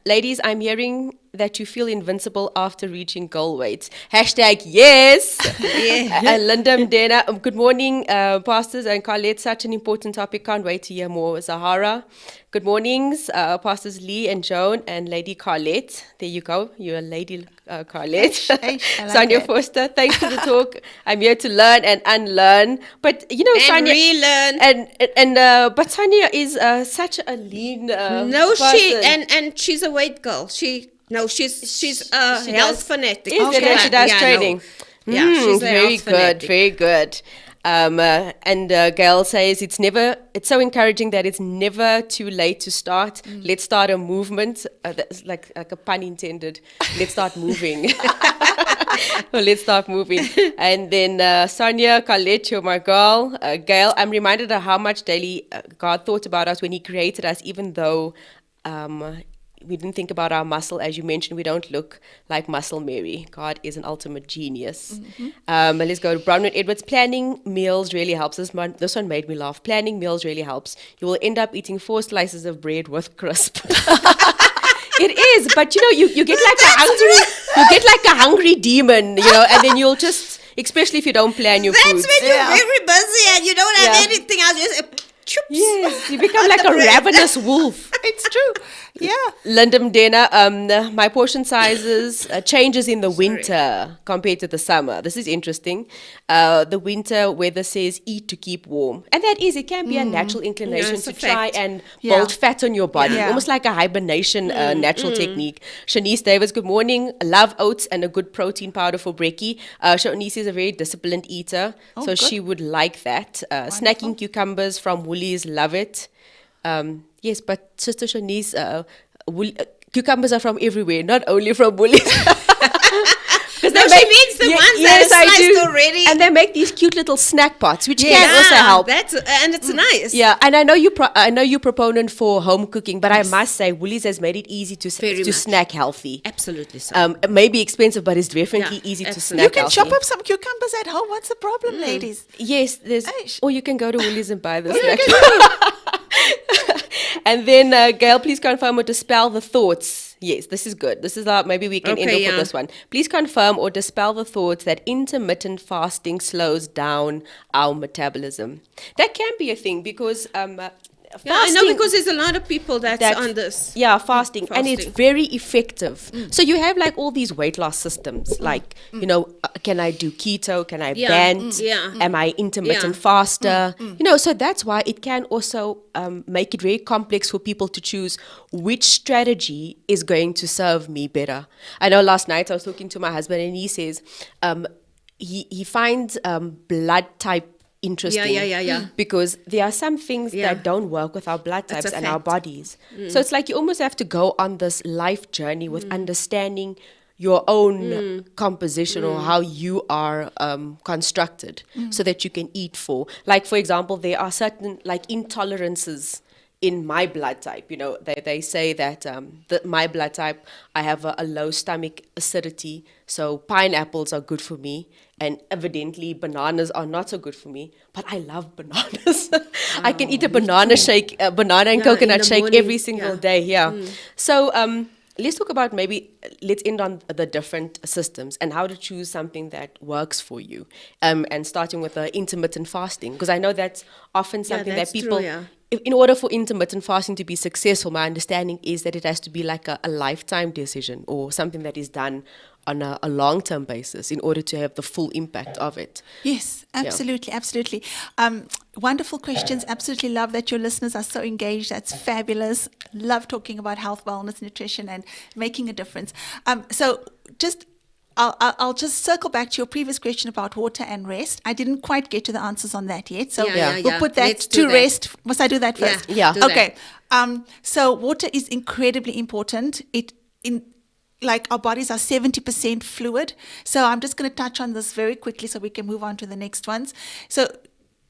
ladies, I'm hearing that you feel invincible after reaching goal weights. Hashtag yes. Yeah. Linda Mdena, good morning, pastors and Carlette. Such an important topic. Can't wait to hear more. Zahara, good mornings, pastors Lee and Joan and Lady Carlette. There you go. You're a Lady Carlette. I like Sonia that. Foster, thanks for the talk. I'm here to learn and unlearn. But you know, And Sonia, relearn. but Sonia is such a lean. No, person. and she's a weight girl. She's a She health does- fanatic. Is it? And she does Yeah, training. No. Yeah, she's a very health good, fanatic. very good. And Gail says it's so encouraging that it's never too late to start. Let's start a movement. That's like a pun intended. Let's start moving. Well, let's start moving. And then Sonia, Carlette, you're my girl. Gail, I'm reminded of how much daily God thought about us when He created us, even though we didn't think about our muscle. As you mentioned, we don't look like Muscle Mary. God is an ultimate genius. Let's go to Bronwyn Edwards. Planning meals really helps. This one made me laugh. Planning meals really helps. You will end up eating 4 slices of bread with crisp. It is, but you know, you get like a hungry demon, you know, and then you'll just, especially if you don't plan your That's food. when you're Yeah. very busy and you don't have Yeah. anything else. Just choops. Yes, you become like a ravenous wolf. It's true. Yeah. Linda Mdena, my portion sizes changes in the winter compared to the summer. This is interesting. The winter weather says eat to keep warm. And that is, it can be a natural inclination it's to a try fact. and Yeah. build fat on your body, Yeah. almost like a hibernation natural technique. Shanice Davis, good morning. Love oats and a good protein powder for brekkie. Shanice is a very disciplined eater, so good. she would like that. Snacking cucumbers from Woolies, love it. Yes, but Sister Shanice, cucumbers are from everywhere, not only from Woolies. Because No, she means the ones that are sliced already. and they make these cute little snack pots, which can also help. And it's nice. Yeah, and I know you're proponent for home cooking, but I must say Woolies has made it easy to Very much. snack healthy. Absolutely so. It may be expensive, but it's definitely Yeah, easy to absolutely. snack You can healthy. chop up some cucumbers at home. What's the problem, ladies? Yes, Aish. or you can go to Woolies and buy the snack. And then, Gail, please confirm or dispel the thoughts. Yes, this is good. This is maybe we can end Okay, off yeah. with this one. Please confirm or dispel the thoughts that intermittent fasting slows down our metabolism. That can be a thing because Yeah, I know fasting- because there's a lot of people that's on this. Yeah, fasting. And it's Fasting. very effective. So you have like all these weight loss systems, like, you know, can I do keto? Can I Yeah, bend? yeah. Am I intermittent Yeah. faster? You know, so that's why it can also make it very complex for people to choose which strategy is going to serve me better. I know last night I was talking to my husband and he says he finds blood type interesting. Yeah. Because there are some things Yeah. that don't work with our blood That's types a and our fact. bodies. So it's like you almost have to go on this life journey with understanding your own composition or how you are constructed so that you can eat for. Like, for example, there are certain like intolerances in my blood type. You know, they say that my blood type, I have a low stomach acidity, so pineapples are good for me. And evidently, bananas are not so good for me. But I love bananas. I can eat a banana shake, banana and Yeah, coconut in the shake morning, every single yeah. day. Yeah. So let's talk about let's end on the different systems and how to choose something that works for you. And starting with the intermittent fasting, because I know that's often something that's that people. true, yeah. In order for intermittent fasting to be successful, my understanding is that it has to be like a lifetime decision or something that is done on a long-term basis in order to have the full impact of it. Yes, absolutely, absolutely. Wonderful questions. Absolutely love that your listeners are so engaged. That's fabulous. Love talking about health, wellness, nutrition, and making a difference. So just I'll just circle back to your previous question about water and rest. I didn't quite get to the answers on that yet. So we'll put that Let's to do that. rest. Must I do that first? Yeah. do that. Okay. So water is incredibly important. Like our bodies are 70% fluid. So I'm just going to touch on this very quickly so we can move on to the next ones. So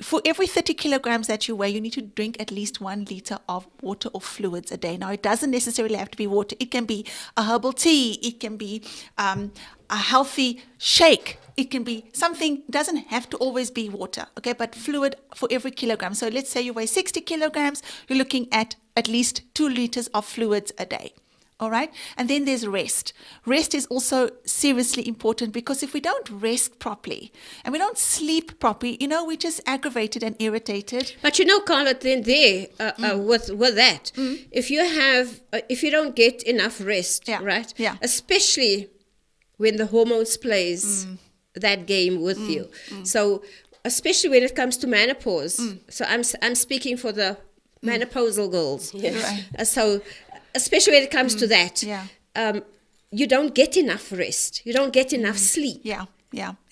for every 30 kilograms that you weigh, you need to drink at least 1 liter of water or fluids a day. Now, it doesn't necessarily have to be water. It can be a herbal tea. It can be a healthy shake. It can be something, doesn't have to always be water, okay? But fluid for every kilogram. So let's say you weigh 60 kilograms, you're looking at least 2 liters of fluids a day. All right. And then there's rest. Rest is also seriously important because if we don't rest properly and we don't sleep properly, we're just aggravated and irritated. But Carlette, then with that, if you don't get enough rest, right? Yeah. Especially when the hormones plays that game with you. So especially when it comes to menopause. So I'm speaking for the menopausal girls. Yes. Right. So especially when it comes to that, you don't get enough rest. You don't get enough sleep. Yeah.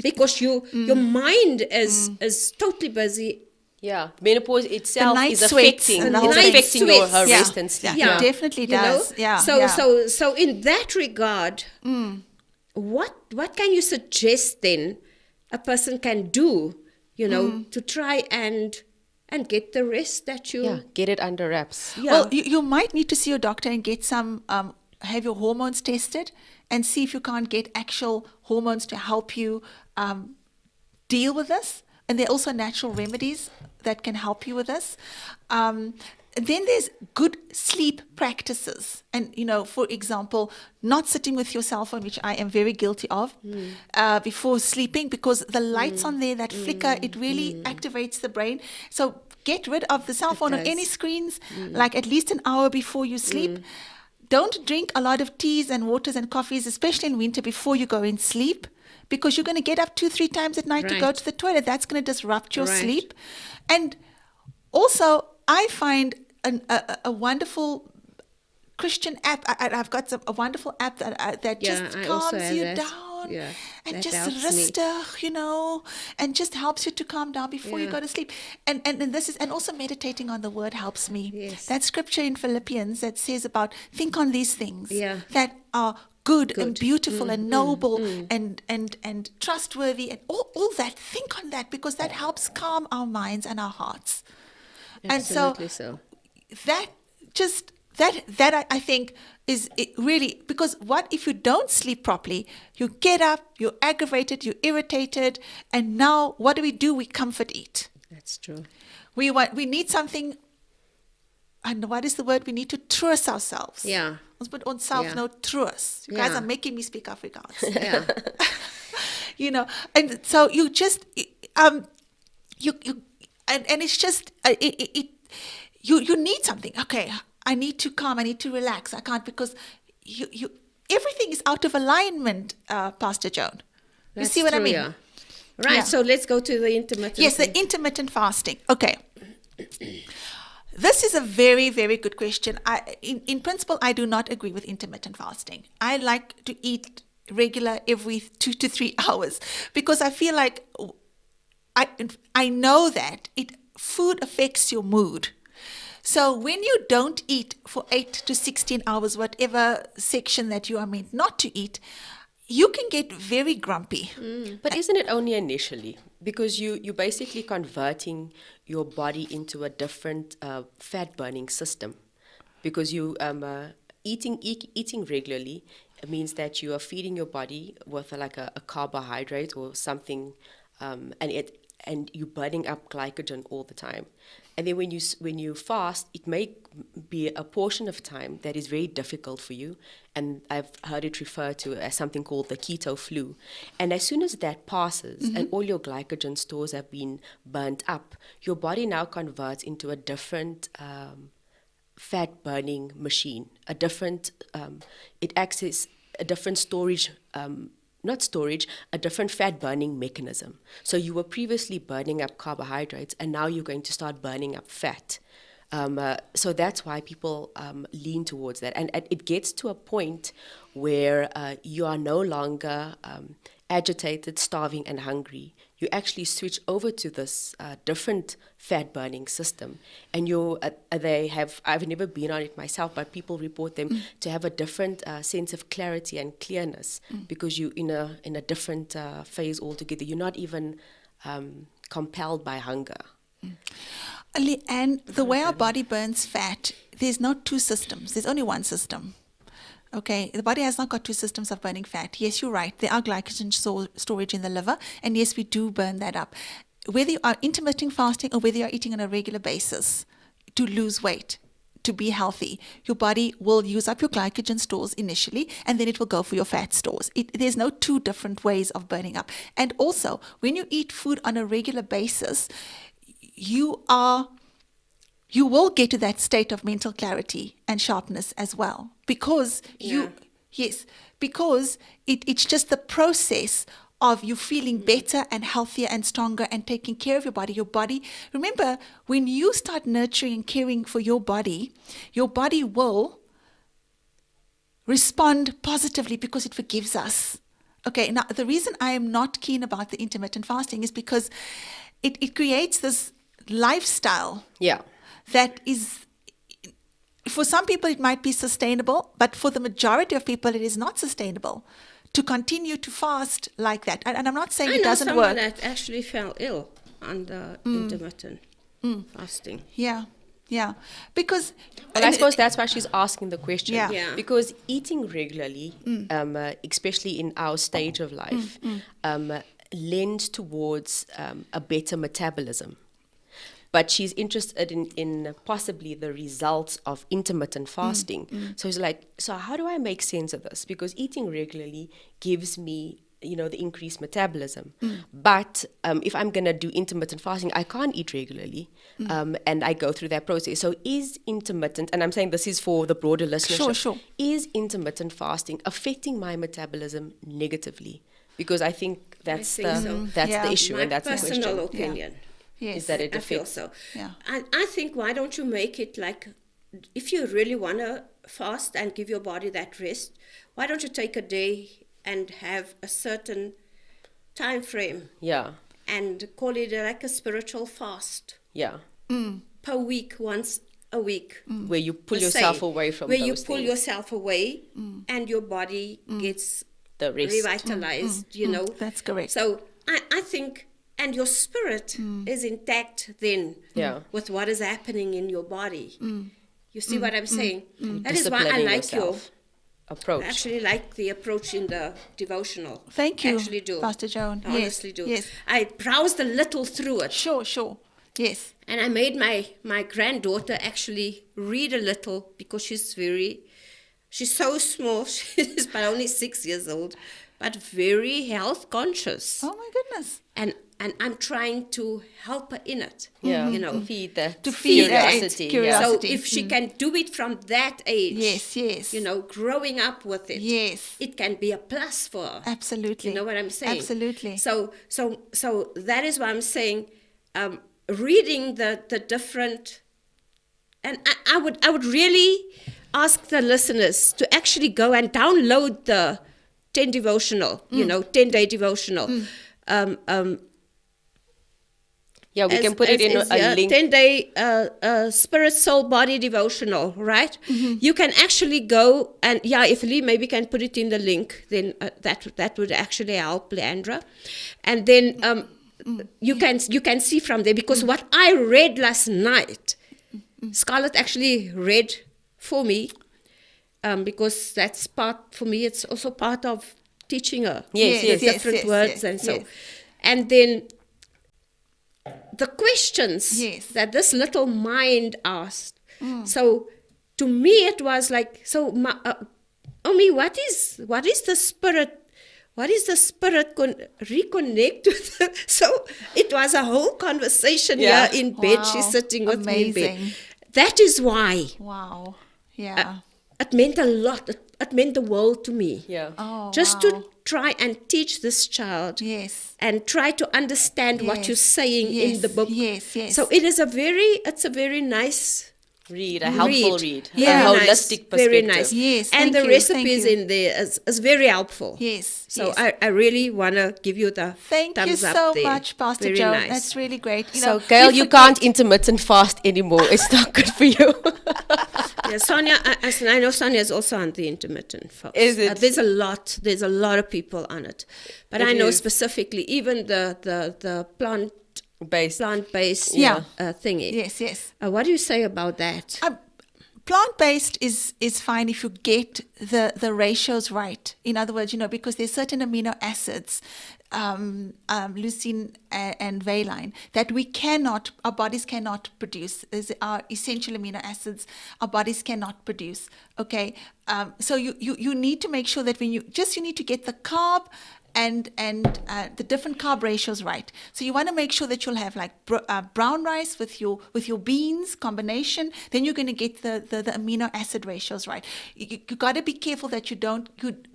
Because your mind is totally busy. Yeah, menopause itself night is sweats affecting, and the whole thing. your her Yeah. rest and sleep. Yeah, it definitely does. Yeah. So in that regard, what can you suggest then a person can do, to try and get the rest that you get it under wraps. Yeah. Well, you might need to see your doctor and get some, have your hormones tested and see if you can't get actual hormones to help you deal with this. And there are also natural remedies that can help you with this. And then there's good sleep practices. And, for example, not sitting with your cell phone, which I am very guilty of, before sleeping, because the lights on there that flicker, it really activates the brain. So get rid of the cell phone or any screens, like at least an hour before you sleep. Don't drink a lot of teas and waters and coffees, especially in winter, before you go in sleep, because you're going to get up 2-3 times at night to go to the toilet. That's going to disrupt your sleep. And also, I find a wonderful Christian app. I've got a wonderful app that just calms you down and just rustig, and just helps you to calm down before you go to sleep. And this is, and also meditating on the word helps me. Yes. That scripture in Philippians that says about think on these things that are good and beautiful and noble and trustworthy and all that. Think on that because that helps calm our minds and our hearts. Absolutely and so. That I think is it really, because what if you don't sleep properly? You get up, you're aggravated, you're irritated, and now what do? We comfort eat. That's true. We need something. And what is the word? We need to trust ourselves. Yeah. Ons moet onsself nou trust. You guys are making me speak Afrikaans. Yeah. And so you just and it's just you need something. Okay, I need to calm. I need to relax. I can't because you everything is out of alignment, Pastor Joan. You see what I mean? Yeah. Right. Yeah. So let's go to the intermittent. Yes, the intermittent fasting. Okay. This is a very, very good question. In principle, I do not agree with intermittent fasting. I like to eat regular every 2 to 3 hours because I feel like I know that food affects your mood. So when you don't eat for 8 to 16 hours, whatever section that you are meant not to eat, you can get very grumpy. But isn't it only initially? Because you're basically converting your body into a different fat-burning system. Because you eating regularly means that you are feeding your body with like a carbohydrate or something, and you're burning up glycogen all the time. And then when you fast, it may be a portion of time that is very difficult for you. And I've heard it referred to as something called the keto flu. And as soon as that passes and all your glycogen stores have been burnt up, your body now converts into a different fat burning machine, a different, it accesses a different storage, a different fat burning mechanism. So you were previously burning up carbohydrates and now you're going to start burning up fat. So that's why people lean towards that. And it gets to a point where you are no longer agitated, starving, and hungry. You actually switch over to this different fat burning system. And I've never been on it myself, but people report them to have a different sense of clarity and clearness because you're in a different phase altogether. You're not even compelled by hunger. And the way our body burns fat, there's not two systems. There's only one system. Okay, the body has not got two systems of burning fat. Yes, you're right. There are glycogen storage in the liver, and yes, we do burn that up. Whether you are intermittent fasting or whether you're eating on a regular basis to lose weight, to be healthy, your body will use up your glycogen stores initially, and then it will go for your fat stores. There's no two different ways of burning up. And also, when you eat food on a regular basis, you will get to that state of mental clarity and sharpness as well, because because it's just the process of you feeling better and healthier and stronger and taking care of your body. Your body, remember, when you start nurturing and caring for your body will respond positively because it forgives us. Okay, now the reason I am not keen about the intermittent fasting is because it creates this lifestyle that is, for some people it might be sustainable, but for the majority of people it is not sustainable to continue to fast like that. And I'm not saying it doesn't work. I know someone that actually fell ill under intermittent fasting. Yeah. Because... Well, I suppose that's why she's asking the question. Yeah. Because eating regularly, especially in our stage of life, lends towards a better metabolism. But she's interested in possibly the results of intermittent fasting. So it's like, so how do I make sense of this? Because eating regularly gives me, the increased metabolism. But if I'm going to do intermittent fasting, I can't eat regularly. And I go through that process. So is intermittent, and I'm saying this is for the broader listenership, Sure. Is intermittent fasting affecting my metabolism negatively? Because I think that's the issue, My and that's the question. personal opinion. Yes. Is that it I feel affects? so. Yeah. I think, why don't you make it like, if you really want to fast and give your body that rest, why don't you take a day and have a certain time frame? Yeah. And call it like a spiritual fast Yeah. per week, once a week. Where you pull per yourself se, away from where those you pull things. yourself away and your body gets The rest. revitalized, That's correct. So I think, and your spirit is intact then with what is happening in your body. You see what I'm saying? That is why I Disciplining like your yourself. Approach. I actually like the approach in the devotional. Thank you, I actually do. Pastor Joan. I honestly do. Yes. I browsed a little through it. Sure. Yes. And I made my granddaughter actually read a little, because she's so small. She's but only 6 years old, but very health conscious. Oh my goodness. And I'm trying to help her in it. Yeah. Feed Feed that curiosity. curiosity. So if she can do it from that age, Yes. growing up with it, Yes. it can be a plus for her. Absolutely. You know what I'm saying? Absolutely. So that is why I'm saying, reading the different, and I would really ask the listeners to actually go and download the 10 devotional, 10-day devotional. Yeah, we can put it in a link. 10-day spirit, soul, body devotional, right? You can actually go and, if Lee maybe can put it in the link, then that would actually help Leandra. And then you can see from there, because what I read last night, Scarlett actually read for me, because that's part, for me, it's also part of teaching her. Yes. Different words and so. And then the questions that this little mind asked. So to me it was like, Omi, what is the spirit? What is the spirit reconnect with? So it was a whole conversation here in bed. Wow. She's sitting with me in bed. Amazing. That is why. Wow. Yeah. It meant a lot. It meant the world to me. Yeah. Oh, Just to try and teach this child. Yes. And try to understand what you're saying in the book. Yes. So it's a very nice Read, a helpful read. Yeah, A nice. holistic perspective. Very nice. Yes, and thank the you, recipes thank you. in there is very helpful. Yes. So yes. I really want to give you the Thank you thumbs up so there. much, Pastor Very Joan. nice. That's really great. So, Gail, we you forget- can't intermittent fast anymore. It's not good for you. Yeah, Sonia, I know Sonia is also on the intermittent fast. Is it? There's a lot of people on it. But It I know is. specifically, even the Based. plant-based Yeah. thingy. Yes, yes. What do you say about that? Plant-based is fine if you get the ratios right. In other words, because there's certain amino acids, leucine and valine, that our bodies cannot produce. These are essential amino acids our bodies cannot produce. Okay, so you need to make sure that you need to get the carb and the different carb ratios right. So you want to make sure that you'll have like brown rice with your beans combination. Then you're going to get the amino acid ratios right. You got to be careful that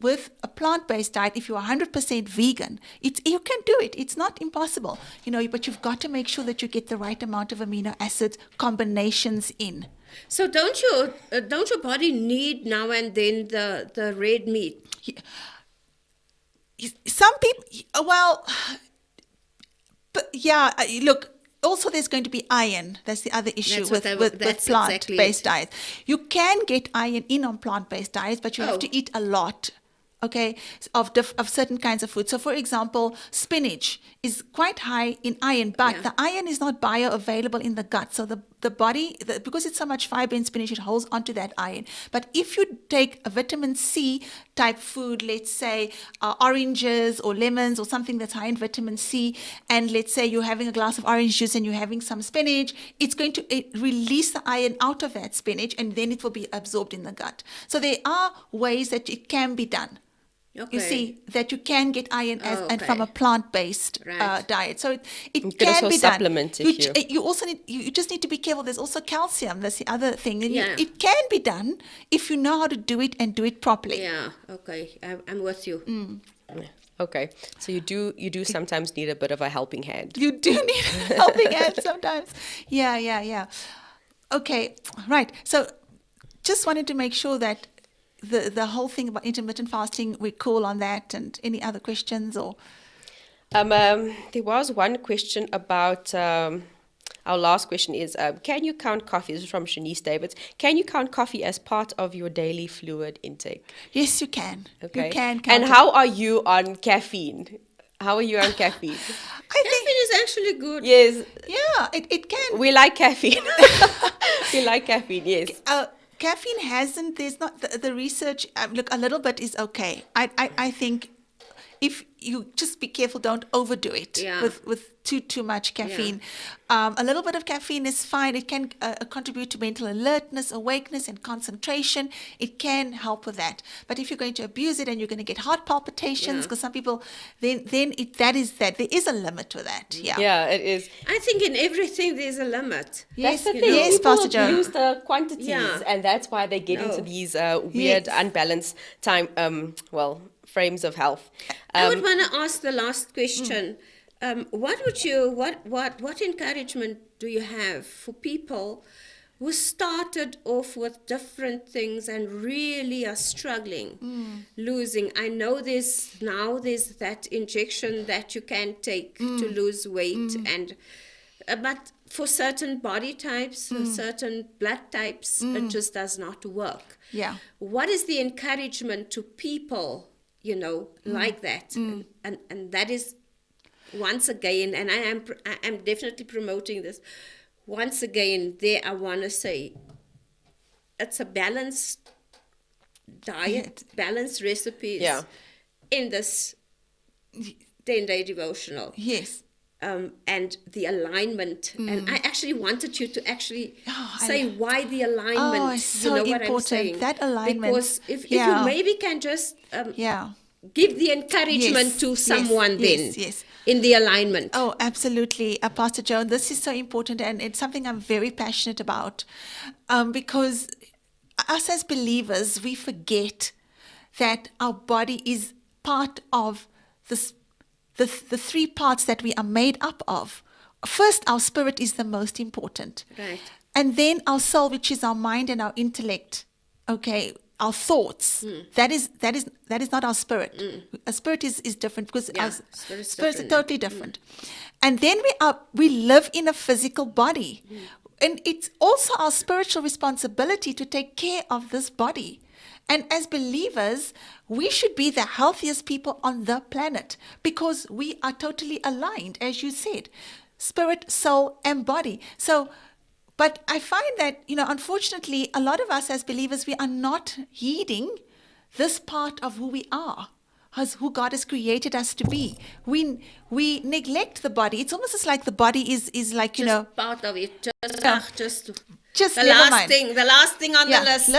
with a plant-based diet, if you're 100% vegan, you can do it. It's not impossible, but you've got to make sure that you get the right amount of amino acid combinations in. So don't your body need now and then the red meat? Some people, but yeah, look, also there's going to be iron. That's the other issue with plant-based diets. You can get iron in on plant-based diets, but you have to eat a lot. Okay, of certain kinds of food. So, for example, spinach is quite high in iron, but the iron is not bioavailable in the gut. So the body, because it's so much fiber in spinach, it holds onto that iron. But if you take a vitamin C type food, let's say oranges or lemons or something that's high in vitamin C, and let's say you're having a glass of orange juice and you're having some spinach, it's going to release the iron out of that spinach, and then it will be absorbed in the gut. So there are ways that it can be done. Okay. You see that you can get iron and from a plant-based diet, so it You can also be done. supplement if You also you just need to be careful. There's also calcium. That's the other thing. And Yeah. it can be done if you know how to do it and do it properly. Yeah. Okay. I'm with you. Okay, so you do sometimes need a bit of a helping hand. You do need a helping hand sometimes. Yeah. Okay, right. So just wanted to make sure that the whole thing about intermittent fasting, we call on that. And any other questions or? There was one question about our last question is, can you count coffee? This is from Shanice Davids. Can you count coffee as part of your daily fluid intake? Yes, you can. Okay. You can count And it. how are you on caffeine? How are you on caffeine? I think, Caffeine is actually good. Yes, yeah, it can. we like caffeine. We like caffeine, yes. Caffeine there's not the research, look, a little bit is okay. I think if you just be careful, don't overdo it with too much caffeine. A little bit of caffeine is fine. It can contribute to mental alertness, awakeness, and concentration. It can help with that. But if you're going to abuse it and you're going to get heart palpitations, because some people, then there is a limit to that. Yeah, it is. I think in everything there's a limit. Yes, That's the thing. yes, People Pastor Joan. abuse the quantities, and that's why they get into these weird, unbalanced frames of health. I would want to ask the last question. What encouragement do you have for people who started off with different things and really are struggling, losing? I know there's that injection that you can take to lose weight, and but for certain body types, certain blood types, it just does not work. Yeah. What is the encouragement to people, like that? And that is, once again, and I am definitely promoting this. Once again, I want to say, it's a balanced diet, balanced recipes in this 10-day devotional. Yes. And the alignment. And I actually wanted you to actually say why the alignment. Oh, it's so what I'm important. saying. That alignment. Because if you maybe can just give the encouragement to someone yes. in the alignment. Oh, absolutely. Pastor Joan, this is so important, and it's something I'm very passionate about, because us as believers, we forget that our body is part of the three parts that we are made up of. First, our spirit is the most important. Right. And then our soul, which is our mind and our intellect, okay, our thoughts. That is not our spirit. A spirit is different because our spirits are totally different. And then we live in a physical body. And it's also our spiritual responsibility to take care of this body. And as believers, we should be the healthiest people on the planet because we are totally aligned, as you said, spirit, soul, and body. So, but I find that, unfortunately, a lot of us as believers, we are not heeding this part of who we are, as who God has created us to be. We neglect the body. It's almost as like the body is like, part of it. Just just the never last mind. thing. The last thing on the list.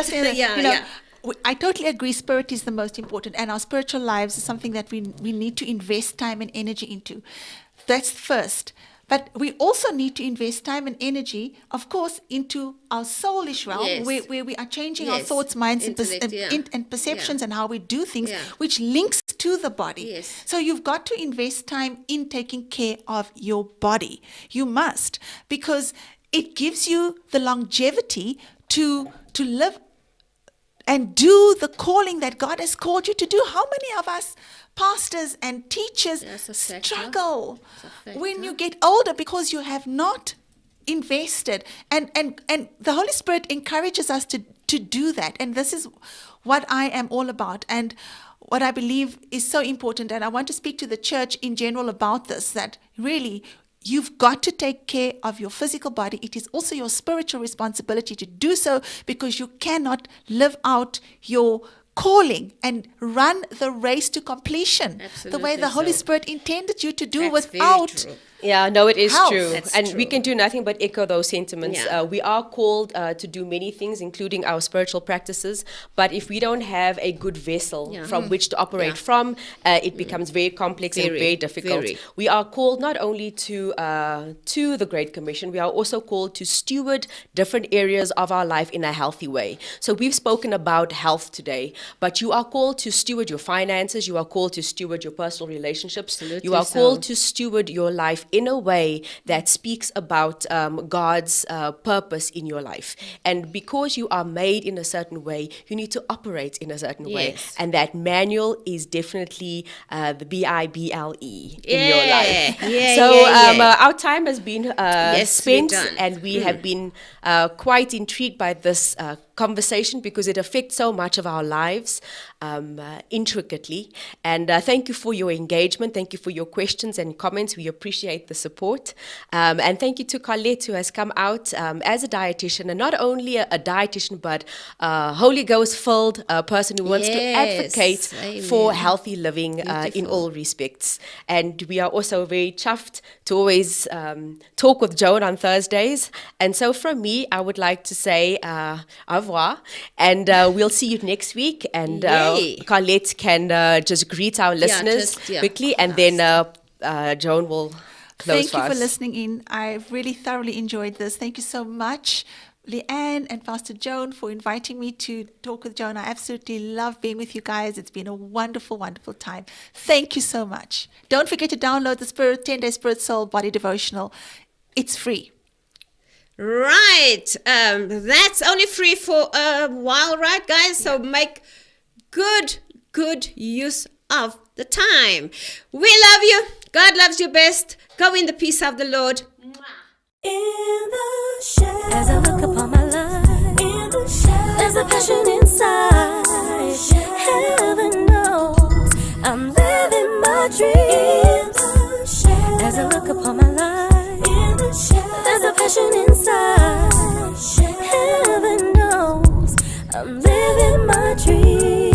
I totally agree. Spirit is the most important, and our spiritual lives is something that we need to invest time and energy into. That's first. But we also need to invest time and energy, of course, into our soulish realm, where we are changing our thoughts, minds, and perceptions and how we do things, which links to the body. Yes. So you've got to invest time in taking care of your body. You must, because it gives you the longevity to live and do the calling that God has called you to do. How many of us pastors and teachers struggle when you get older because you have not invested? And the Holy Spirit encourages us to do that. And this is what I am all about, and what I believe is so important. And I want to speak to the church in general about this, that really you've got to take care of your physical body. It is also your spiritual responsibility to do so, because you cannot live out your calling and run the race to completion the way the Holy Spirit intended you to do without. Yeah, no, it is health. true. That's and true. we can do nothing but echo those sentiments. Yeah. We are called to do many things, including our spiritual practices. But if we don't have a good vessel from which to operate from, it becomes very complex and very difficult. We are called not only to the Great Commission, we are also called to steward different areas of our life in a healthy way. So we've spoken about health today, but you are called to steward your finances. You are called to steward your personal relationships. Absolutely You are so. called to steward your life in a way that speaks about God's purpose in your life. And because you are made in a certain way, you need to operate in a certain way. Yes. And that manual is definitely the Bible in your life. Our time has been spent, done. and we have been quite intrigued by this conversation, because it affects so much of our lives intricately. And thank you for your engagement. Thank you for your questions and comments. We appreciate the support. And thank you to Carlette, who has come out as a dietitian, and not only a dietitian, but a Holy Ghost filled person who wants to advocate for healthy living in all respects. And we are also very chuffed to always talk with Joan on Thursdays. And so from me, I would like to say au revoir, and we'll see you next week. And Carlette can just greet our listeners quickly, and then Joan will close Thank you for us. listening in. I've really thoroughly enjoyed this. Thank you so much, Leanne and Pastor Joan, for inviting me to talk with Joan. I absolutely love being with you guys. It's been a wonderful, wonderful time. Thank you so much. Don't forget to download the 10-day Spirit, Soul, Body Devotional. It's free. Right. That's only free for a while, right, guys? So make good use of the time. We love you. God loves you best. Go in the peace of the Lord. In the shadows, as I look upon my life, in the shadows, there's a passion inside. Heaven knows I'm living my dream. In the shadows, as I look upon my life, in the shadows, there's a passion inside. Heaven knows I'm living my dream.